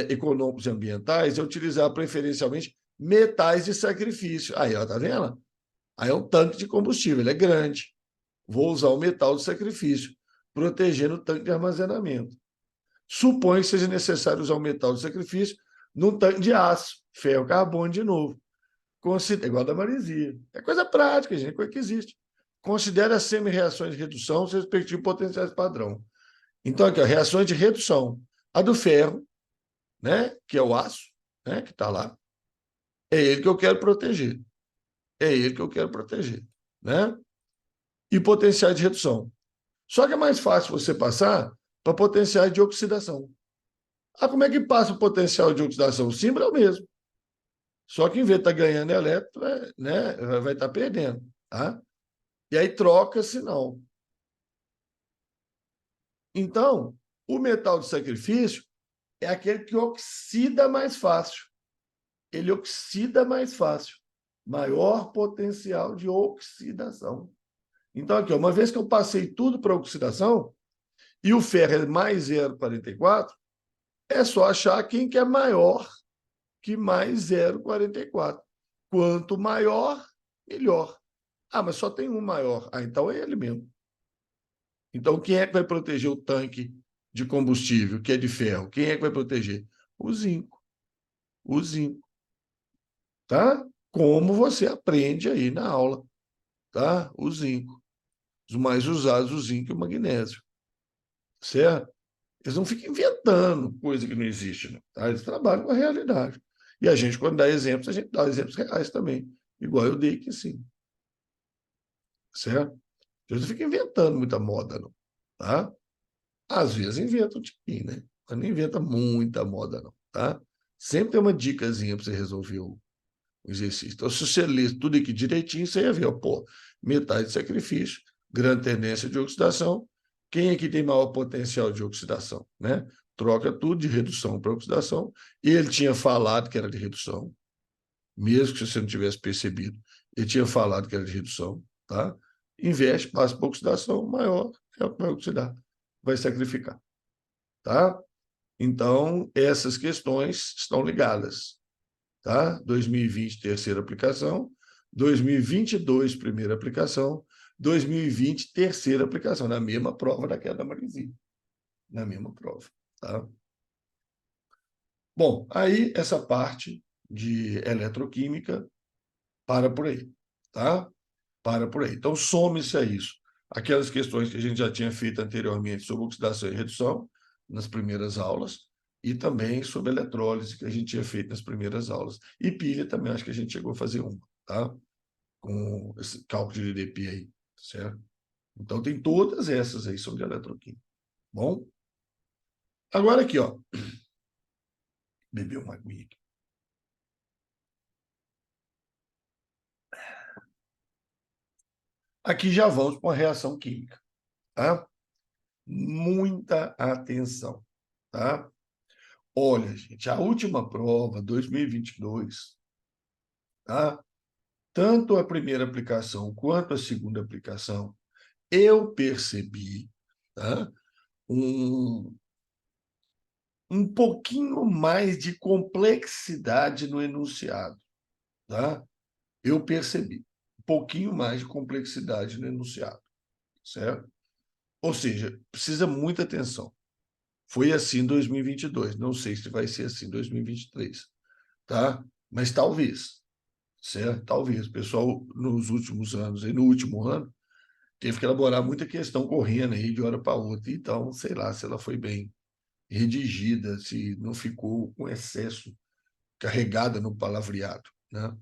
econômicos e ambientais é utilizar preferencialmente metais de sacrifício. Aí, ó, tá vendo? Aí é um tanque de combustível, ele é grande. Vou usar o metal de sacrifício, protegendo o tanque de armazenamento. Supõe que seja necessário usar o metal de sacrifício num tanque de aço, ferro, carbono de novo. Igual da maresia. É coisa prática, gente, é coisa que existe. Considere as semi-reações de redução, seus respectivos potenciais padrão. Então, aqui, ó, reações de redução. A do ferro, né, que é o aço, né, que está lá, é ele que eu quero proteger. É ele que eu quero proteger. Né? E potenciais de redução. Só que é mais fácil você passar para potenciais de oxidação. Ah, como é que passa o potencial de oxidação? O símbolo é o mesmo. Só que em vez de estar ganhando elétron, né, vai estar perdendo. Tá? E aí troca sinal. Então, o metal de sacrifício é aquele que oxida mais fácil. Ele oxida mais fácil. Maior potencial de oxidação. Então, aqui, uma vez que eu passei tudo para oxidação, e o ferro é mais 0,44, é só achar quem que é maior que mais 0,44. Quanto maior, melhor. Ah, mas só tem um maior. Ah, então é ele mesmo. Então, quem é que vai proteger o tanque de combustível, que é de ferro? Quem é que vai proteger? O zinco. O zinco. Tá? Como você aprende aí na aula. Tá? O zinco. Os mais usados, o zinco e o magnésio. Certo? Eles não ficam inventando coisa que não existe, não, tá? Eles trabalham com a realidade. E a gente, quando dá exemplos, a gente dá exemplos reais também. Igual eu dei aqui, sim. Certo? Eles não ficam inventando muita moda, não. Tá? Às vezes inventam um tiquinho, né? Mas não inventa muita moda, não. Tá? Sempre tem uma dicasinha para você resolver o exercício. Então, se você ler tudo aqui direitinho, você ia ver, ó, pô, metais de sacrifício, grande tendência de oxidação. Quem aqui tem maior potencial de oxidação? Né? Troca tudo de redução para oxidação. E ele tinha falado que era de redução, mesmo que você não tivesse percebido. Ele tinha falado que era de redução. Tá? Investe, passa para oxidação, maior é o que vai oxidar, vai sacrificar. Tá? Então, essas questões estão ligadas. Tá? 2020, terceira aplicação. 2022, primeira aplicação. 2020, terceira aplicação, na mesma prova daquela da Maresia. Na mesma prova. Tá? Bom, aí essa parte de eletroquímica para por aí. Tá? Para por aí. Então, some-se a isso. Aquelas questões que a gente já tinha feito anteriormente sobre oxidação e redução, nas primeiras aulas, e também sobre eletrólise, que a gente tinha feito nas primeiras aulas. E pilha também, acho que a gente chegou a fazer uma, tá? Com esse cálculo de DDP aí, certo? Então, tem todas essas aí sobre eletroquímica. Bom? Agora aqui, ó. Beber uma aguinha aqui. Aqui já vamos para uma reação química, tá? Muita atenção, tá? Olha, gente, a última prova, 2022, tá? Tanto a primeira aplicação quanto a segunda aplicação, eu percebi, tá? um, um pouquinho mais de complexidade no enunciado. Tá? Eu percebi um pouquinho mais de complexidade no enunciado. Certo? Ou seja, precisa muita atenção. Foi assim em 2022. Não sei se vai ser assim em 2023. Tá? Mas talvez. Certo? Talvez. O pessoal, nos últimos anos, e no último ano, teve que elaborar muita questão correndo aí de hora para outra. Então, sei lá se ela foi bem redigida, se não ficou com excesso carregada no palavreado. Né?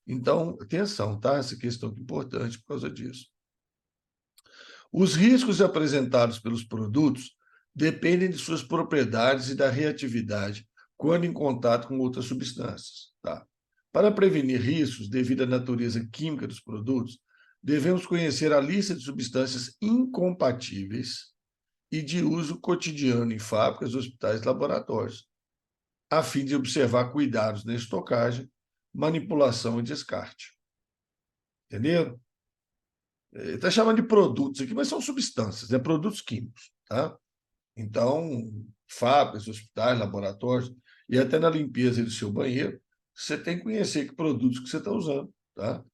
Então, atenção, tá? Essa questão é importante por causa disso. Os riscos apresentados pelos produtos dependem de suas propriedades e da reatividade quando em contato com outras substâncias. Tá? Para prevenir riscos devido à natureza química dos produtos, devemos conhecer a lista de substâncias incompatíveis e de uso cotidiano em fábricas, hospitais e laboratórios, a fim de observar cuidados na estocagem, manipulação e descarte. Entendeu? Está chamando de produtos aqui, mas são substâncias, né? Produtos químicos. Tá? Então, fábricas, hospitais, laboratórios, e até na limpeza do seu banheiro, você tem que conhecer que produtos que você está usando, tá?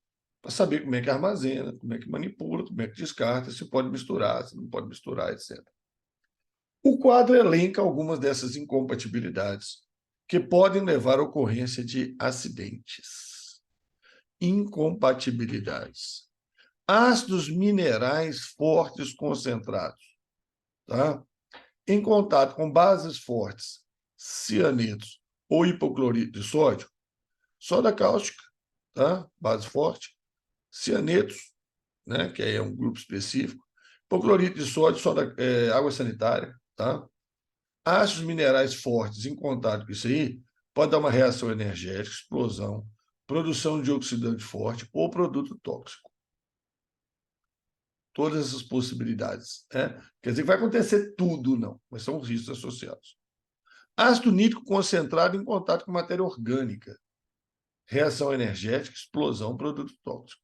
Para saber como é que armazena, como é que manipula, como é que descarta, se pode misturar, se não pode misturar, etc. O quadro elenca algumas dessas incompatibilidades que podem levar à ocorrência de acidentes. Incompatibilidades. Ácidos minerais fortes concentrados, tá? Em contato com bases fortes, cianetos ou hipoclorito de sódio, soda cáustica, tá? Base forte, cianetos, né? Que é um grupo específico, hipoclorito de sódio, água sanitária, tá? Ácidos minerais fortes em contato com isso aí, pode dar uma reação energética, explosão, produção de oxidante forte ou produto tóxico. Todas essas possibilidades, né? Quer dizer que vai acontecer tudo, não, mas são os riscos associados. Ácido nítrico concentrado em contato com matéria orgânica, reação energética, explosão, produto tóxico.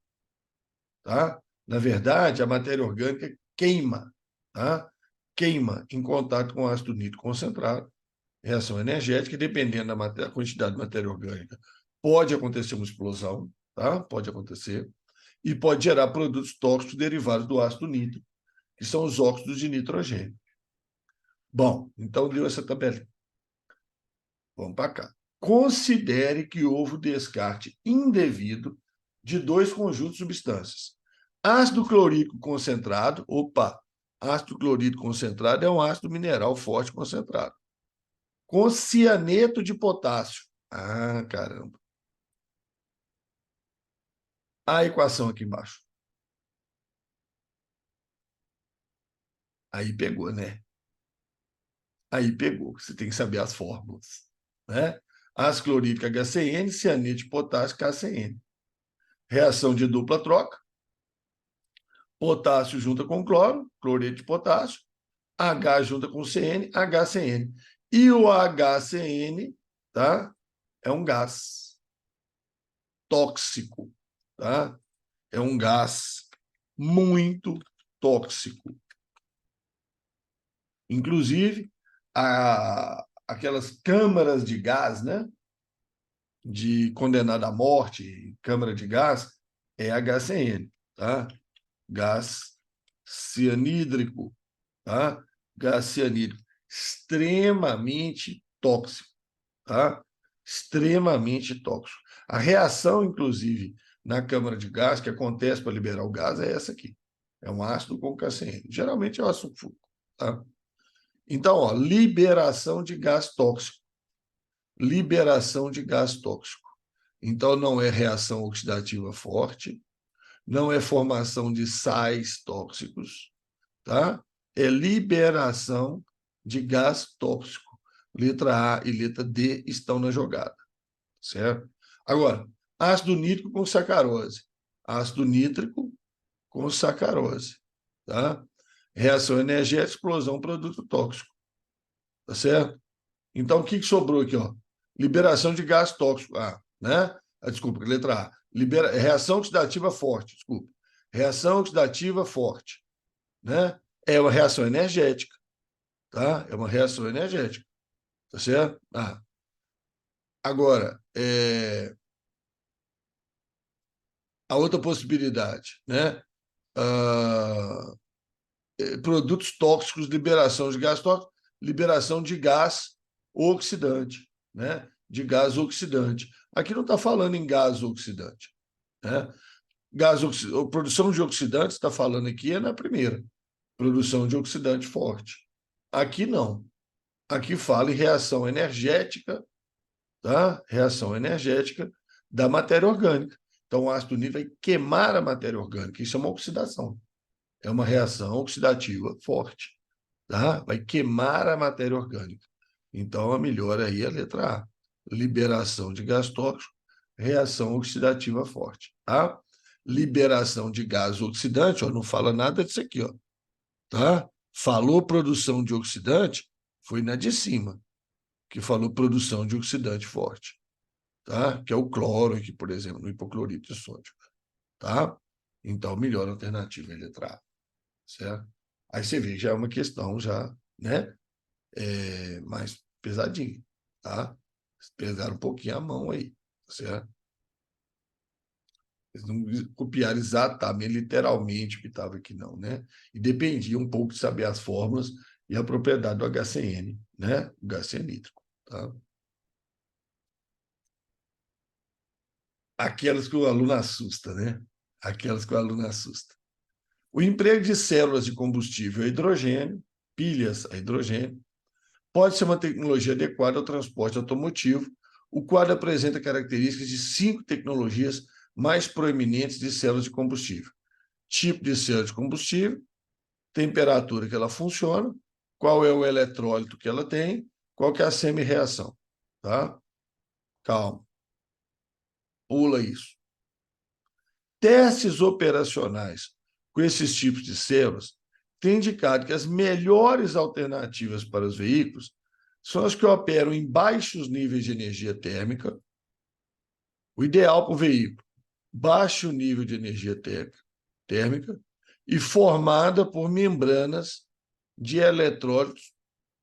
Tá? Na verdade, a matéria orgânica queima, tá? Queima em contato com ácido nítrico concentrado, reação energética, e dependendo da quantidade de matéria orgânica, pode acontecer uma explosão, tá? Pode acontecer, e pode gerar produtos tóxicos derivados do ácido nítrico, que são os óxidos de nitrogênio. Bom, então deu essa tabelinha. Vamos para cá. Considere que houve o descarte indevido de dois conjuntos de substâncias. Ácido clorídrico concentrado, ácido clorídrico concentrado é um ácido mineral forte concentrado. Com cianeto de potássio. Ah, caramba. A equação aqui embaixo. Aí pegou, né? Aí pegou. Você tem que saber as fórmulas, né? Ácido clorídrico HCN, cianeto de potássio KCN. Reação de dupla troca. Potássio junta com cloro, cloreto de potássio. H junta com CN, HCN. E o HCN, tá? É um gás tóxico, tá? É um gás muito tóxico. Inclusive, aquelas câmaras de gás, né? De condenado à morte, câmara de gás, é HCN, tá? Gás cianídrico, tá? Gás cianídrico extremamente tóxico, tá? Extremamente tóxico. A reação, inclusive, na câmara de gás que acontece para liberar o gás é essa aqui. É um ácido com KCN. Geralmente é o ácido sulfúrico, tá? Então, ó, liberação de gás tóxico. Liberação de gás tóxico. Então, não é reação oxidativa forte, não é formação de sais tóxicos, tá? É liberação de gás tóxico. Letra A e letra D estão na jogada, certo? Agora, ácido nítrico com sacarose. Ácido nítrico com sacarose, tá? Reação energética, explosão, produto tóxico, tá certo? Então, o que sobrou aqui, ó? Liberação de gás tóxico, né? Desculpa, letra A. Reação oxidativa forte, desculpa. Reação oxidativa forte, né? É uma reação energética, tá? É uma reação energética, tá certo? Agora, a outra possibilidade, né? Ah, produtos tóxicos, liberação de gás tóxico, liberação de gás oxidante, né? De gás oxidante. Aqui não está falando em gás oxidante, né? Produção de oxidantes, está falando aqui, é na primeira. Produção de oxidante forte. Aqui não. Aqui fala em reação energética, tá? Reação energética da matéria orgânica. Então, o ácido nítrico vai queimar a matéria orgânica. Isso é uma oxidação. É uma reação oxidativa forte, tá? Vai queimar a matéria orgânica. Então, a melhor aí é a letra A. Liberação de gás tóxico, reação oxidativa forte, tá? Liberação de gás oxidante, ó, não fala nada disso aqui, ó, tá? Falou produção de oxidante, foi na de cima, que falou produção de oxidante forte, tá? Que é o cloro aqui, por exemplo, no hipoclorito de sódio, tá? Então, melhor alternativa é a letra A, certo? Aí você vê, já é uma questão, já, né? mais pesadinho, tá? Pegaram um pouquinho a mão aí, certo? Eles não copiaram exatamente, literalmente, o que estava aqui, não, né? E dependia um pouco de saber as fórmulas e a propriedade do HCN, né? O gás cianídrico, tá? Aquelas que o aluno assusta, né? Aquelas que o aluno assusta. O emprego de células de combustível a hidrogênio, pilhas a hidrogênio, pode ser uma tecnologia adequada ao transporte automotivo. O quadro apresenta características de 5 tecnologias mais proeminentes de células de combustível. Tipo de célula de combustível, temperatura que ela funciona, qual é o eletrólito que ela tem, qual que é a semi-reação. Tá? Calma, pula isso. Testes operacionais com esses tipos de células têm indicado que as melhores alternativas para os veículos são as que operam em baixos níveis de energia térmica. O ideal para o veículo, baixo nível de energia térmica e formada por membranas de eletrólitos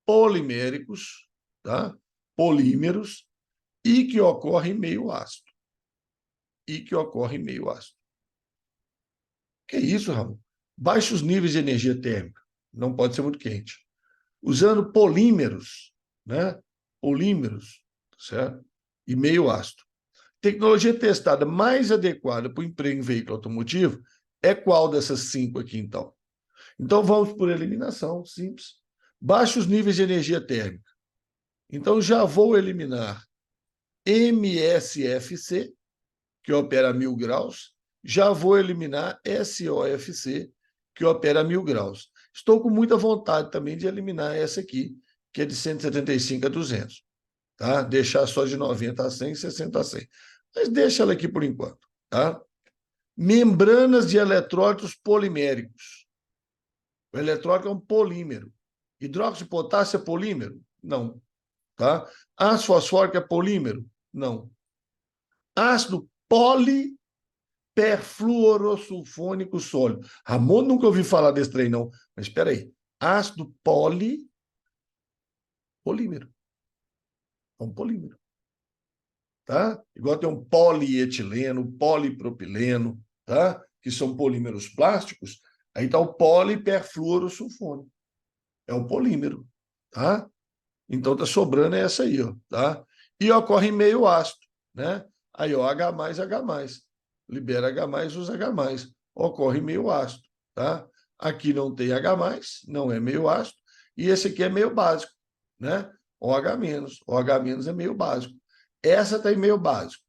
poliméricos, tá? Polímeros, e que ocorre em meio ácido. E que ocorre em meio ácido. Que é isso, Ramon? Baixos níveis de energia térmica. Não pode ser muito quente. Usando polímeros, né? Polímeros, certo? E meio ácido. Tecnologia testada mais adequada para o emprego em veículo automotivo é qual dessas 5 aqui, então? Então, vamos por eliminação, simples. Baixos níveis de energia térmica. Então, já vou eliminar MSFC, que opera a 1000 graus, já vou eliminar SOFC, que opera a 1000 graus. Estou com muita vontade também de eliminar essa aqui, que é de 175 a 200. Tá? Deixar só de 90 a 100, 60 a 100. Mas deixa ela aqui por enquanto. Tá? Membranas de eletrólitos poliméricos. O eletrólito é um polímero. Hidróxido de potássio é polímero? Não. Tá? Ácido fosfórico é polímero? Não. Ácido poliperfluorosulfônico sólido. Ramon nunca ouvi falar desse trem, não. Mas espera aí. Ácido polímero. É um polímero. Tá? Igual tem um polietileno, polipropileno, tá? Que são polímeros plásticos. Aí está o poliperfluorosulfônico. É o polímero. Tá? Então está sobrando essa aí, ó, tá? E ocorre em meio ácido, né? Aí, ó, H+, H+. Libera H+, usa H+. Ocorre em meio ácido, tá? Aqui não tem H+, não é meio ácido, e esse aqui é meio básico, né? OH-. OH- é meio básico. Essa está em meio básico.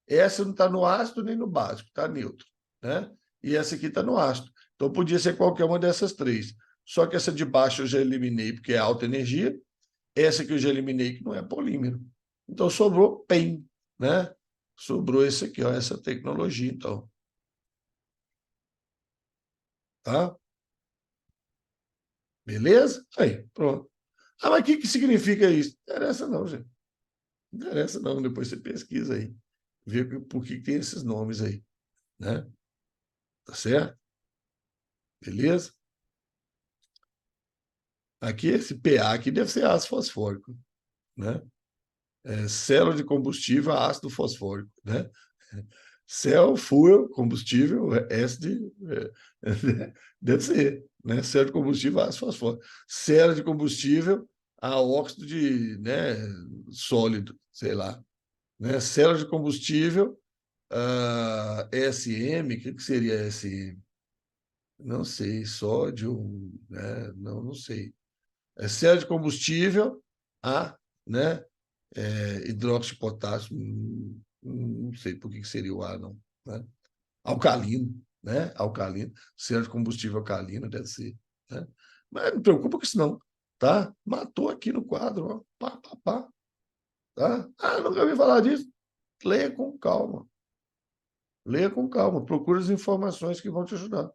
Essa não está no ácido nem no básico, está neutro, né? E essa aqui está no ácido. Então podia ser qualquer uma dessas três. Só que essa de baixo eu já eliminei porque é alta energia. Essa que eu já eliminei, que não é polímero. Então, sobrou PEM, né? Sobrou esse aqui, ó, essa tecnologia, então. Tá? Beleza? Aí, pronto. Ah, mas o que significa isso? Não interessa não, gente. Não interessa não, depois você pesquisa aí. Vê por que tem esses nomes aí, né? Tá certo? Beleza? Aqui, esse PA aqui deve ser ácido fosfórico, né? Célula de combustível a ácido fosfórico, né? Cell, fuel, combustível, S de. Deve ser, né? Célula de combustível, ácido fosfórico. Célula de combustível a óxido de, né, sólido, sei lá. Né? Célula de combustível, SM, o que seria SM? Não sei, sódio, né? Não sei. Célula de combustível a, né? Hidróxido de potássio, não sei por que seria o A, não. Né? Alcalino, né? Alcalino, célula de combustível alcalino, deve ser. Né? Mas não me preocupa com isso, não. Tá? Matou aqui no quadro, ó. Pá, pá, pá. Tá? Ah, nunca ouvi falar disso. Leia com calma. Leia com calma. Procure as informações que vão te ajudar.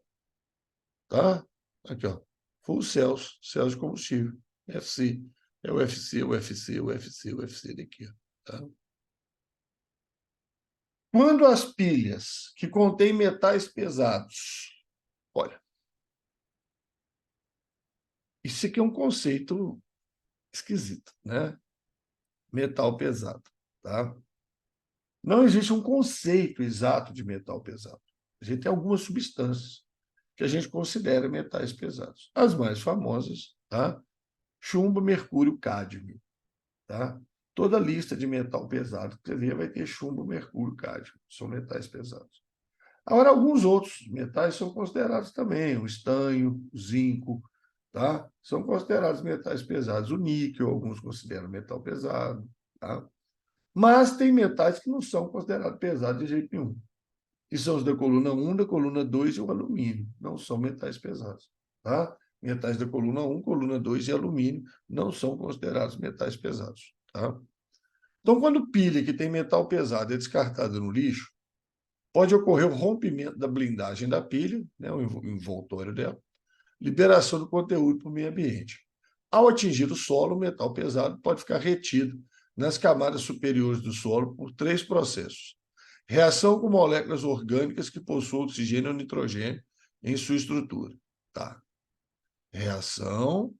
Tá? Aqui, ó. Full cells, células de combustível. FC. É o UFC, o UFC, o UFC, o UFC daqui. Ó. Tá? Quando as pilhas que contêm metais pesados, olha, isso aqui é um conceito esquisita, né? Metal pesado, tá? Não existe um conceito exato de metal pesado. A gente tem algumas substâncias que a gente considera metais pesados. As mais famosas, tá? Chumbo, mercúrio, cádmio, tá? Toda lista de metal pesado que você vê vai ter chumbo, mercúrio, cádmio. São metais pesados. Agora, alguns outros metais são considerados também, o estanho, o zinco, tá? São considerados metais pesados. O níquel, alguns consideram metal pesado, tá? Mas tem metais que não são considerados pesados de jeito nenhum, que são os da coluna 1, da coluna 2 e o alumínio. Não são metais pesados, tá? Metais da coluna 1, coluna 2 e alumínio não são considerados metais pesados, tá? Então, quando pilha que tem metal pesado é descartada no lixo, pode ocorrer o rompimento da blindagem da pilha, né, o envoltório dela, liberação do conteúdo para o meio ambiente. Ao atingir o solo, o metal pesado pode ficar retido nas camadas superiores do solo por três processos. Reação com moléculas orgânicas que possuem oxigênio ou nitrogênio em sua estrutura. Tá. Reação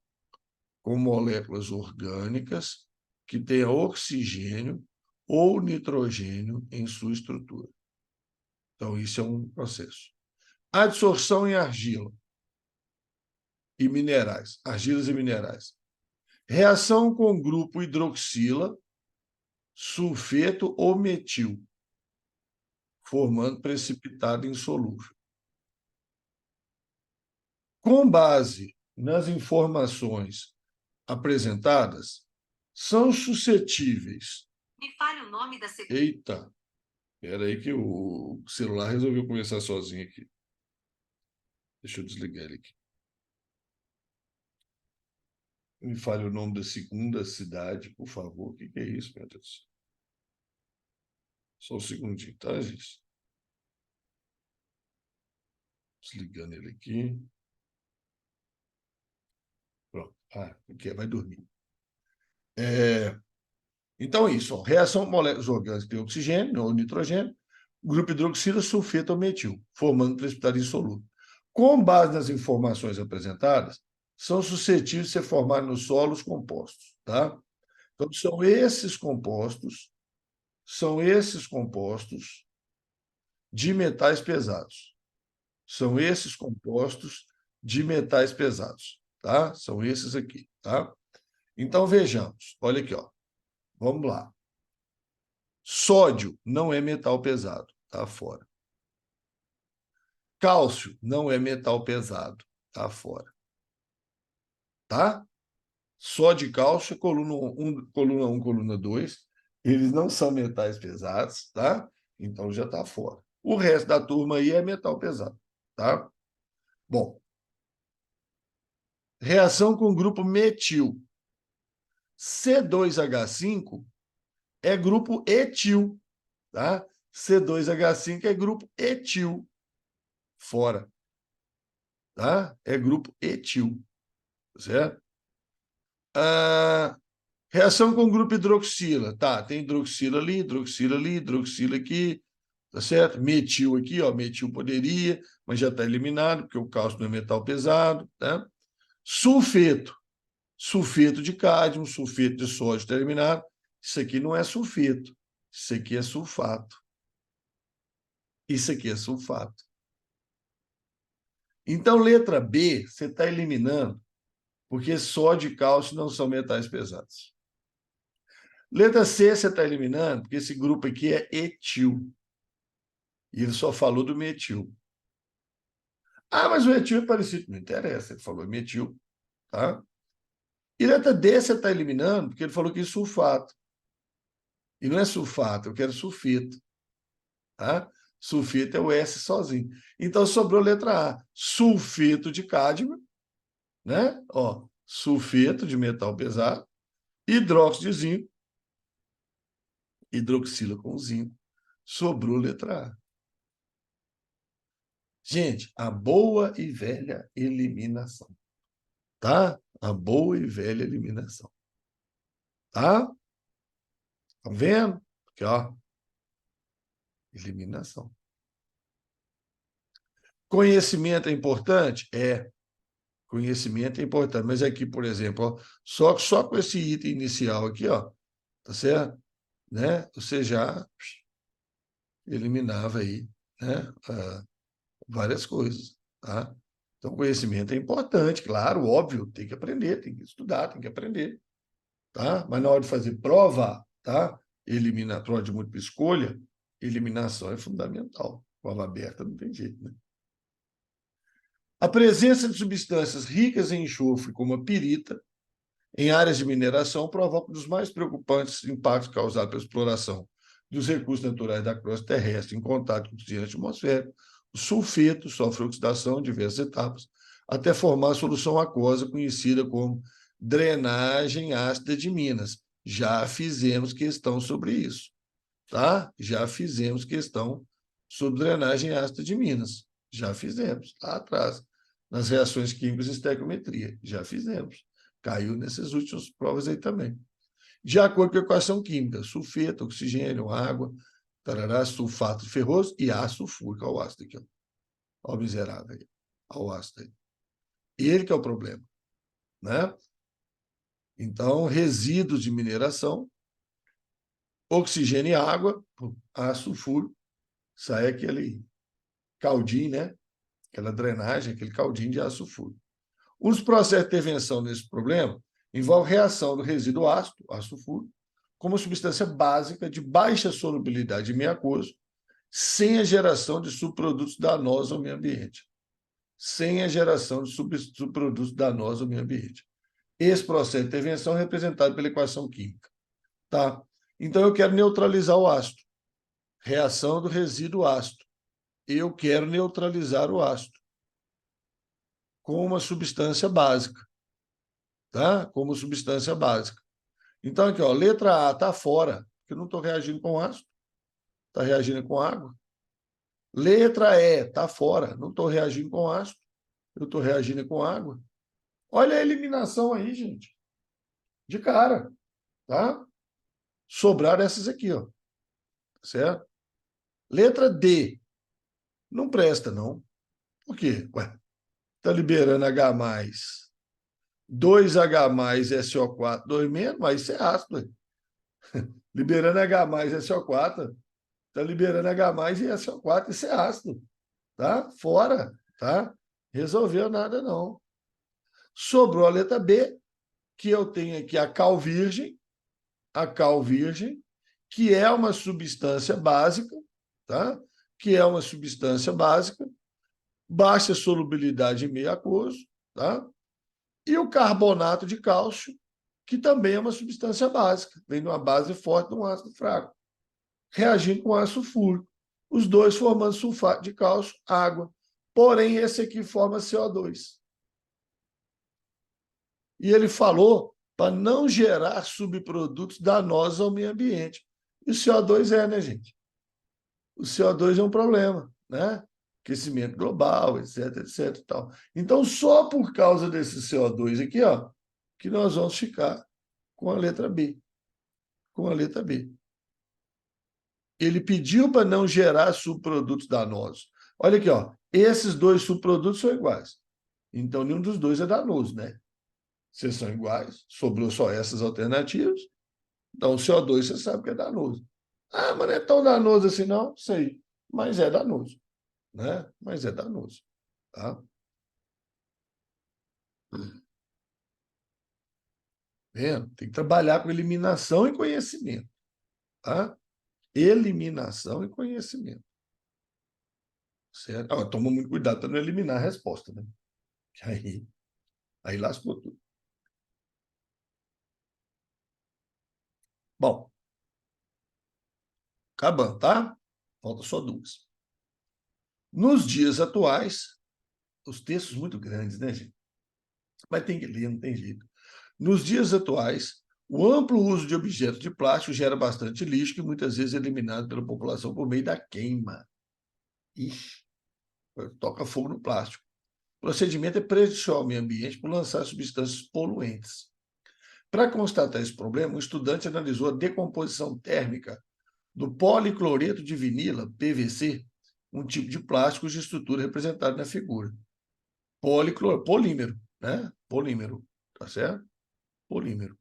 com moléculas orgânicas que tenham oxigênio ou nitrogênio em sua estrutura. Então, isso é um processo. Adsorção em argila e minerais, argilas e minerais. Reação com grupo hidroxila, sulfeto ou metil, formando precipitado insolúvel. Com base nas informações apresentadas, são suscetíveis. Me fale o nome da segunda. Eita, espera aí que o celular resolveu começar sozinho aqui. Deixa eu desligar ele aqui. Me fale o nome da segunda cidade, por favor. O que é isso, meu Deus? Só um segundinho, tá, gente? Desligando ele aqui. Pronto. Ah, porque vai dormir. Então, é isso. Ó. Reação com moléculas orgânicas de oxigênio ou nitrogênio, grupo hidroxila, sulfeto ou metil, formando precipitado insolúvel. Com base nas informações apresentadas, são suscetíveis de ser formados nos solos compostos. Tá? Então, são esses compostos de metais pesados. São esses compostos de metais pesados. Tá? São esses aqui. Tá? Então, vejamos. Olha aqui, ó. Vamos lá. Sódio não é metal pesado, tá fora. Cálcio não é metal pesado, tá fora. Tá? Sódio e cálcio, coluna 1, coluna 2, eles não são metais pesados, tá? Então já tá fora. O resto da turma aí é metal pesado, tá? Bom, reação com o grupo metil. C2H5 é grupo etil, tá? C2H5 é grupo etil, fora, tá? É grupo etil, certo? Reação com o grupo hidroxila, tá? Tem hidroxila ali, hidroxila ali, hidroxila aqui, tá certo? Metil aqui, ó, metil poderia, mas já está eliminado, porque o cálcio não é metal pesado, tá? Sulfeto, sulfeto de cádmio, sulfeto de sódio está eliminado. Isso aqui não é sulfeto, isso aqui é sulfato. Isso aqui é sulfato. Então, letra B, você está eliminando, porque sódio e cálcio não são metais pesados. Letra C, você está eliminando, porque esse grupo aqui é etil. E ele só falou do metil. Ah, mas o etil é parecido. Não interessa, ele falou metil. Tá? E letra D, você está eliminando, porque ele falou que é sulfato. E não é sulfato, eu quero sulfeto. Tá? Sulfeto é o S sozinho. Então sobrou letra A. Sulfeto de cádmio, né? Ó, sulfeto de metal pesado, hidróxido de zinco, hidroxila com zinco. Sobrou letra A. Gente, a boa e velha eliminação. Tá? A boa e velha eliminação. Tá? Tá vendo? Aqui, ó. Eliminação. Conhecimento é importante? É. Conhecimento é importante, mas aqui, por exemplo, ó, só com esse item inicial aqui, ó, tá certo? Né? Você já eliminava aí, né? Várias coisas, tá? Então, conhecimento é importante, claro, óbvio, tem que aprender, tem que estudar, tem que aprender, tá? Mas na hora de fazer prova, tá? Prova de múltipla escolha, eliminação é fundamental. Prova aberta não tem jeito, né? A presença de substâncias ricas em enxofre, como a pirita, em áreas de mineração, provoca um dos mais preocupantes impactos causados pela exploração dos recursos naturais da crosta terrestre em contato com o oxigênio atmosférico. O sulfeto sofre oxidação em diversas etapas, até formar a solução aquosa conhecida como drenagem ácida de Minas. Já fizemos questão sobre isso, tá? Já fizemos questão sobre drenagem ácida de Minas. Já fizemos, lá atrás, nas reações químicas e estequiometria. Já fizemos. Caiu nessas últimas provas aí também. De acordo com a equação química, sulfeto, oxigênio, água, tarará, sulfato ferroso e ácido sulfúrico. Olha o ácido aqui, ó. Olha o miserável aí. Olha o ácido aí. Ele que é o problema, né? Então, resíduos de mineração, oxigênio e água, ácido sulfúrico, sai aquele caldinho, né? Aquela drenagem, aquele caldinho de ácido sulfúrico. Os processos de intervenção nesse problema envolvem reação do resíduo ácido, ácido sulfúrico, como substância básica de baixa solubilidade em meio aquoso, sem a geração de subprodutos danosos ao meio ambiente. Sem a geração de subprodutos danosos ao meio ambiente. Esse processo de intervenção é representado pela equação química. Tá? Então, eu quero neutralizar o ácido. Reação do resíduo ácido. Eu quero neutralizar o ácido com uma substância básica. Tá? Como substância básica. Então, aqui, ó, letra A está fora, porque eu não estou reagindo com ácido, está reagindo com água. Letra E está fora, não estou reagindo com ácido, eu estou reagindo com água. Olha a eliminação aí, gente. De cara, tá? Sobraram essas aqui, ó. Certo? Letra D. Não presta, não. Por quê? Ué, está liberando H+, 2H+, SO4, 2 menos, mas isso é ácido. Ué. Liberando H+, SO4, está liberando H+, e SO4, isso é ácido. Tá? Fora, tá? Resolveu nada, não. Sobrou a letra B, que eu tenho aqui a cal virgem, que é uma substância básica, tá? Que é uma substância básica, baixa solubilidade em meio aquoso, tá? E o carbonato de cálcio, que também é uma substância básica, vem de uma base forte de um ácido fraco, reagindo com ácido sulfúrico, os dois formando sulfato de cálcio, água. Porém, esse aqui forma CO2. E ele falou para não gerar subprodutos danosos ao meio ambiente. E o CO2 né, gente? O CO2 é um problema, né? Aquecimento global, etc, etc e tal. Então, só por causa desse CO2 aqui, ó, que nós vamos ficar com a letra B. Com a letra B. Ele pediu para não gerar subprodutos danosos. Olha aqui, ó, esses dois subprodutos são iguais. Então, nenhum dos dois é danoso, né? Se são iguais, sobrou só essas alternativas. Então, o CO2 você sabe que é danoso. Ah, mas não é tão danoso assim, não? Sei, mas é danoso. Né? Mas é danoso. Tá? Vendo? Tem que trabalhar com eliminação e conhecimento. Tá? Eliminação e conhecimento. Certo? Toma muito cuidado para não eliminar a resposta. Né? Que aí lascou tudo. Bom, acabando, tá? Falta só duas. Nos dias atuais, os textos muito grandes, né, gente? Mas tem que ler, não tem jeito. Nos dias atuais, o amplo uso de objetos de plástico gera bastante lixo que muitas vezes é eliminado pela população por meio da queima. Ixi, toca fogo no plástico. O procedimento é prejudicial ao meio ambiente por lançar substâncias poluentes. Para constatar esse problema, um estudante analisou a decomposição térmica do policloreto de vinila, PVC, um tipo de plástico de estrutura representada na figura. Polímero, né? Polímero, tá certo? Polímero.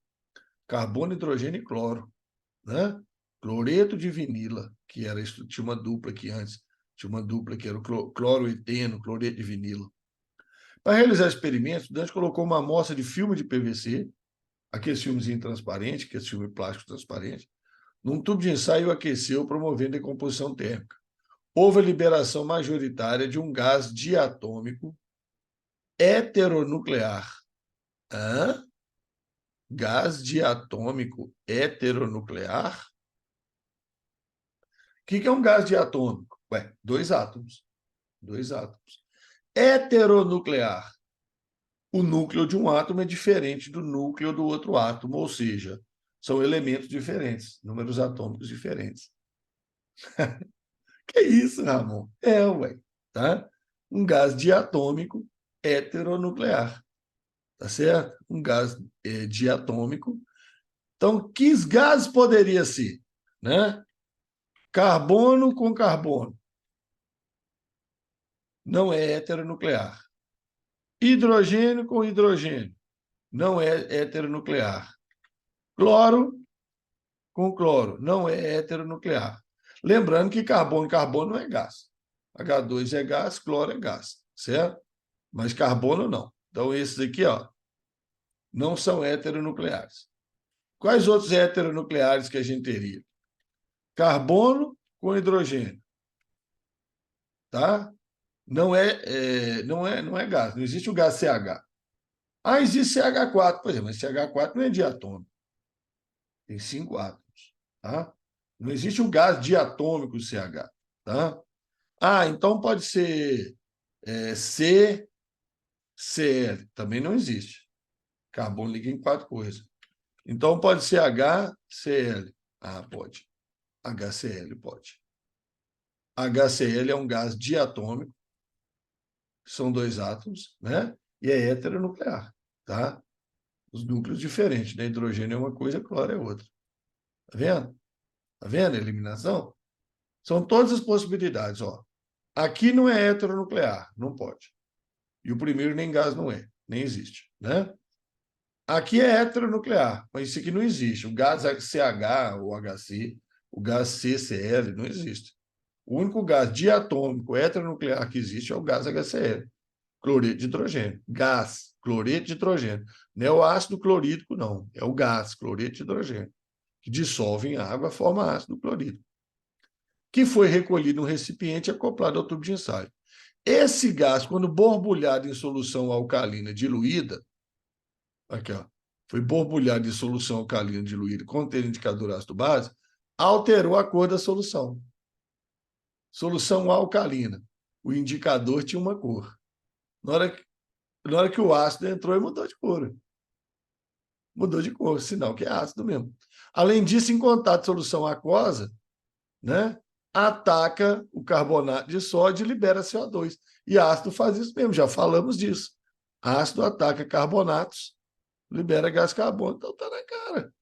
Carbono, hidrogênio e cloro, né? Cloreto de vinila, que era isso, tinha uma dupla aqui antes, tinha uma dupla que era o cloroeteno, cloreto de vinila. Para realizar experimentos, Dante colocou uma amostra de filme de PVC, aquele filmezinho transparente, que é filme plástico transparente, num tubo de ensaio e aqueceu, promovendo a decomposição térmica. Houve a liberação majoritária de um gás diatômico heteronuclear. Hã? Gás diatômico heteronuclear? O que é um gás diatômico? Ué, dois átomos. Dois átomos. Heteronuclear. O núcleo de um átomo é diferente do núcleo do outro átomo, ou seja, são elementos diferentes, números atômicos diferentes. Que isso, Ramon? Ué, tá? Um gás diatômico heteronuclear, tá certo? Um gás diatômico. Então, que gás poderia ser, né? Carbono com carbono. Não é heteronuclear. Hidrogênio com hidrogênio. Não é heteronuclear. Cloro com cloro. Não é heteronuclear. Lembrando que carbono e carbono não é gás. H2 é gás, cloro é gás, certo? Mas carbono não. Então, esses aqui, ó, não são heteronucleares. Quais outros heteronucleares que a gente teria? Carbono com hidrogênio, tá? Não é gás, não existe o gás CH. Ah, existe CH4, por exemplo, mas CH4 não é diatômico, tem 5 átomos, tá? Não existe o gás diatômico CH, tá? Ah, então pode ser CCl, também não existe. Carbono liga em 4 coisas. Então pode ser HCl. Ah, pode. HCl pode. HCl é um gás diatômico, são 2 átomos, né? E é heteronuclear, tá? Os núcleos diferentes, né? Hidrogênio é uma coisa, cloro é outra. Tá vendo? Tá vendo a eliminação? São todas as possibilidades, ó. Aqui não é heteronuclear, não pode. E o primeiro nem gás não é, nem existe, né? Aqui é heteronuclear, mas isso aqui não existe. O gás CH ou HC, o gás CCl não existe. O único gás diatômico heteronuclear que existe é o gás HCl, cloreto de hidrogênio. Gás, cloreto de hidrogênio. Não é o ácido clorídrico, não. É o gás, cloreto de hidrogênio, que dissolve em água, forma ácido clorídrico, que foi recolhido num recipiente acoplado ao tubo de ensaio. Esse gás, quando borbulhado em solução alcalina diluída, aqui, ó, foi borbulhado em solução alcalina diluída contendo indicador ácido base, alterou a cor da solução. Solução alcalina. O indicador tinha uma cor. Na hora que o ácido entrou, ele mudou de cor. Mudou de cor, sinal que é ácido mesmo. Além disso, em contato de solução aquosa, né, ataca o carbonato de sódio e libera CO2. E ácido faz isso mesmo, já falamos disso. Ácido ataca carbonatos, libera gás carbônico, então tá na cara.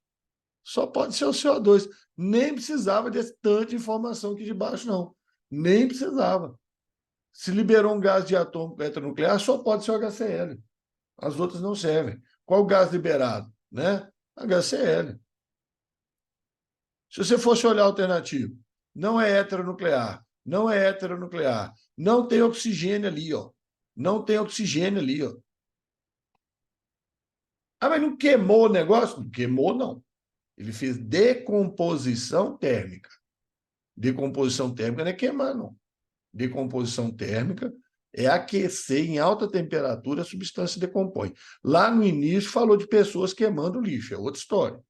Só pode ser o CO2. Nem precisava desse tanto de informação aqui de baixo, não. Nem precisava. Se liberou um gás diatômico heteronuclear, só pode ser o HCl. As outras não servem. Qual o gás liberado? Né? HCl. Se você fosse olhar a alternativa, não é heteronuclear, não é heteronuclear, não tem oxigênio ali, ó. Não tem oxigênio ali, ó. Ah, mas não queimou o negócio? Não queimou, não. Ele fez decomposição térmica. Decomposição térmica não é queimar, não. Decomposição térmica é aquecer em alta temperatura a substância se decompõe. Lá no início falou de pessoas queimando lixo, é outra história.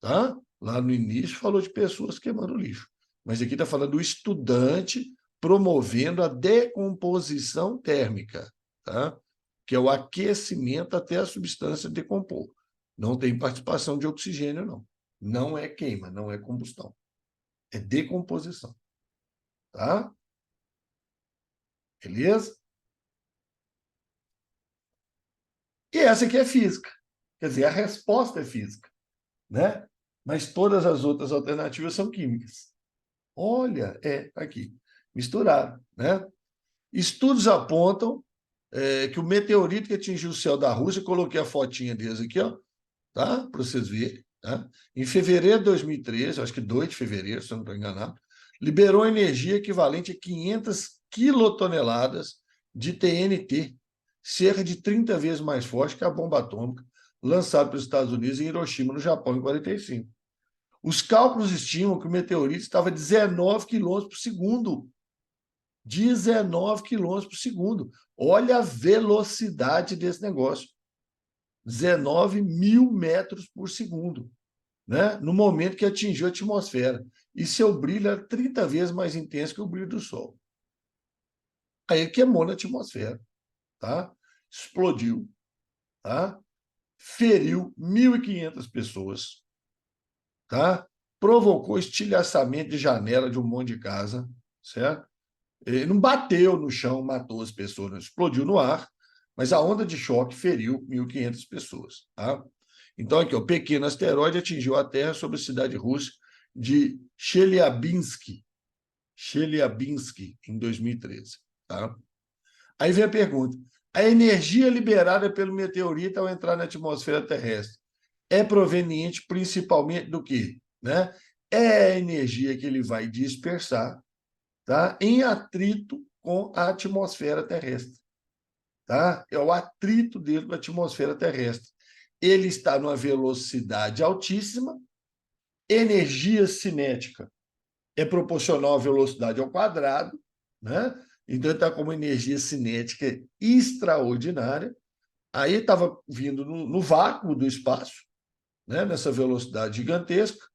Tá? Lá no início falou de pessoas queimando lixo. Mas aqui está falando do estudante promovendo a decomposição térmica, tá? Que é o aquecimento até a substância decompor. Não tem participação de oxigênio, não. Não é queima, não é combustão. É decomposição. Tá? Beleza? E essa aqui é física. Quer dizer, a resposta é física, né? Mas todas as outras alternativas são químicas. Olha, aqui, misturaram, né? Estudos apontam que o meteorito que atingiu o céu da Rússia, coloquei a fotinha deles aqui, ó, tá? Para vocês verem. Tá? Em fevereiro de 2013, acho que 2 de fevereiro, se eu não estou enganado, liberou energia equivalente a 500 quilotoneladas de TNT, cerca de 30 vezes mais forte que a bomba atômica lançada pelos Estados Unidos em Hiroshima, no Japão, em 45. Os cálculos estimam que o meteorito estava a 19 quilômetros por segundo. 19 quilômetros por segundo. Olha a velocidade desse negócio. 19 mil metros por segundo, né? No momento que atingiu a atmosfera. E seu brilho era 30 vezes mais intenso que o brilho do Sol. Aí ele queimou na atmosfera, tá? Explodiu, tá? Feriu 1.500 pessoas, tá? Provocou estilhaçamento de janela de um monte de casa, certo? Ele não bateu no chão, matou as pessoas, não. Explodiu no ar, mas a onda de choque feriu 1.500 pessoas, tá? Então, aqui, o pequeno asteroide atingiu a Terra sobre a cidade russa de Chelyabinsk, em 2013. Tá? Aí vem a pergunta: a energia liberada pelo meteorito ao entrar na atmosfera terrestre é proveniente principalmente do quê? Né? É a energia que ele vai dispersar, tá? Em atrito com a atmosfera terrestre. Tá? É o atrito dele com a atmosfera terrestre. Ele está numa velocidade altíssima, energia cinética é proporcional à velocidade ao quadrado, né? Então ele está com uma energia cinética extraordinária. Aí estava vindo no vácuo do espaço, né? Nessa velocidade gigantesca,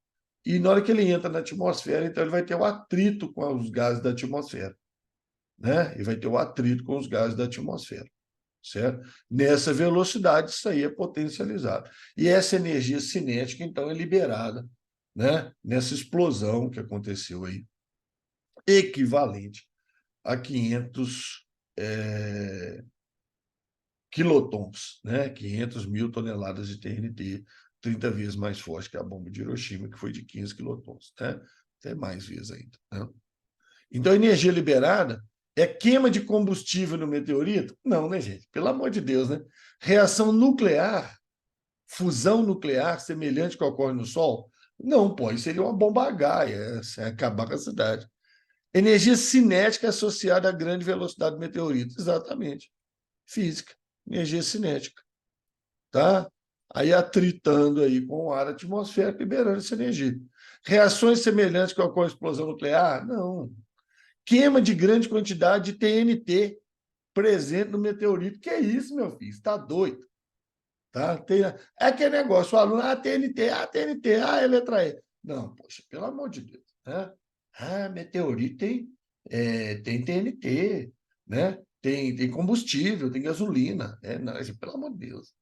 e na hora que ele entra na atmosfera, então ele vai ter o atrito com os gases da atmosfera, né? E vai ter o atrito com os gases da atmosfera. Certo? Nessa velocidade, isso aí é potencializado. E essa energia cinética, então, é liberada, né? Nessa explosão que aconteceu aí, equivalente a 500 quilotons, né? 500 mil toneladas de TNT, 30 vezes mais forte que a bomba de Hiroshima, que foi de 15 quilotons, né? Até mais vezes ainda. Né? Então, a energia liberada é queima de combustível no meteorito? Não, né, gente? Pelo amor de Deus, né? Reação nuclear, fusão nuclear semelhante que ocorre no Sol? Não, pô, isso seria uma bomba H, é acabar com a cidade. Energia cinética associada à grande velocidade do meteorito. Exatamente. Física. Energia cinética. Tá? Aí atritando aí com o ar atmosférico, liberando essa energia. Reações semelhantes que ocorrem em explosão nuclear? Não. Queima de grande quantidade de TNT presente no meteorito. Que é isso, meu filho? Está doido? Tá? É aquele negócio, o aluno, TNT, é letra E. Não, poxa, pelo amor de Deus. Né? Meteorito tem TNT, né? Tem combustível, tem gasolina. Né? Não, pelo amor de Deus.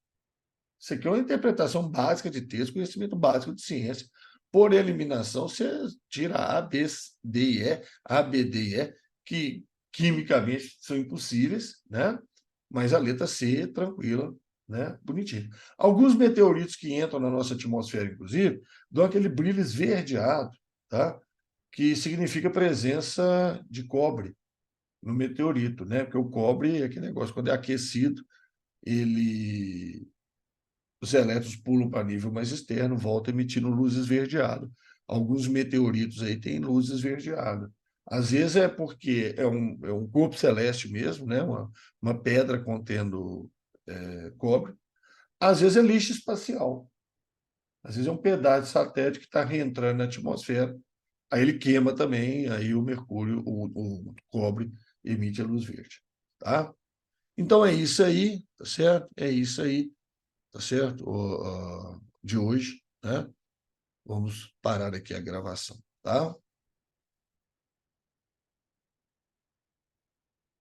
Isso aqui é uma interpretação básica de texto, conhecimento básico de ciência. Por eliminação, você tira A, B, D e E, A, B, D e E, que quimicamente são impossíveis, né? Mas a letra C, tranquila, né? Bonitinho. Alguns meteoritos que entram na nossa atmosfera, inclusive, dão aquele brilho esverdeado, tá? Que significa presença de cobre no meteorito, né? Porque o cobre é aquele negócio, quando é aquecido, ele os elétrons pulam para nível mais externo, voltam emitindo luz esverdeada. Alguns meteoritos aí têm luz esverdeada. Às vezes é porque é um corpo celeste mesmo, né? uma pedra contendo cobre. Às vezes é lixo espacial. Às vezes é um pedaço de satélite que está reentrando na atmosfera. Aí ele queima também, aí o mercúrio, o cobre, emite a luz verde. Tá? Então é isso aí, tá certo? É isso aí, tá certo? De hoje, né? Vamos parar aqui a gravação, tá?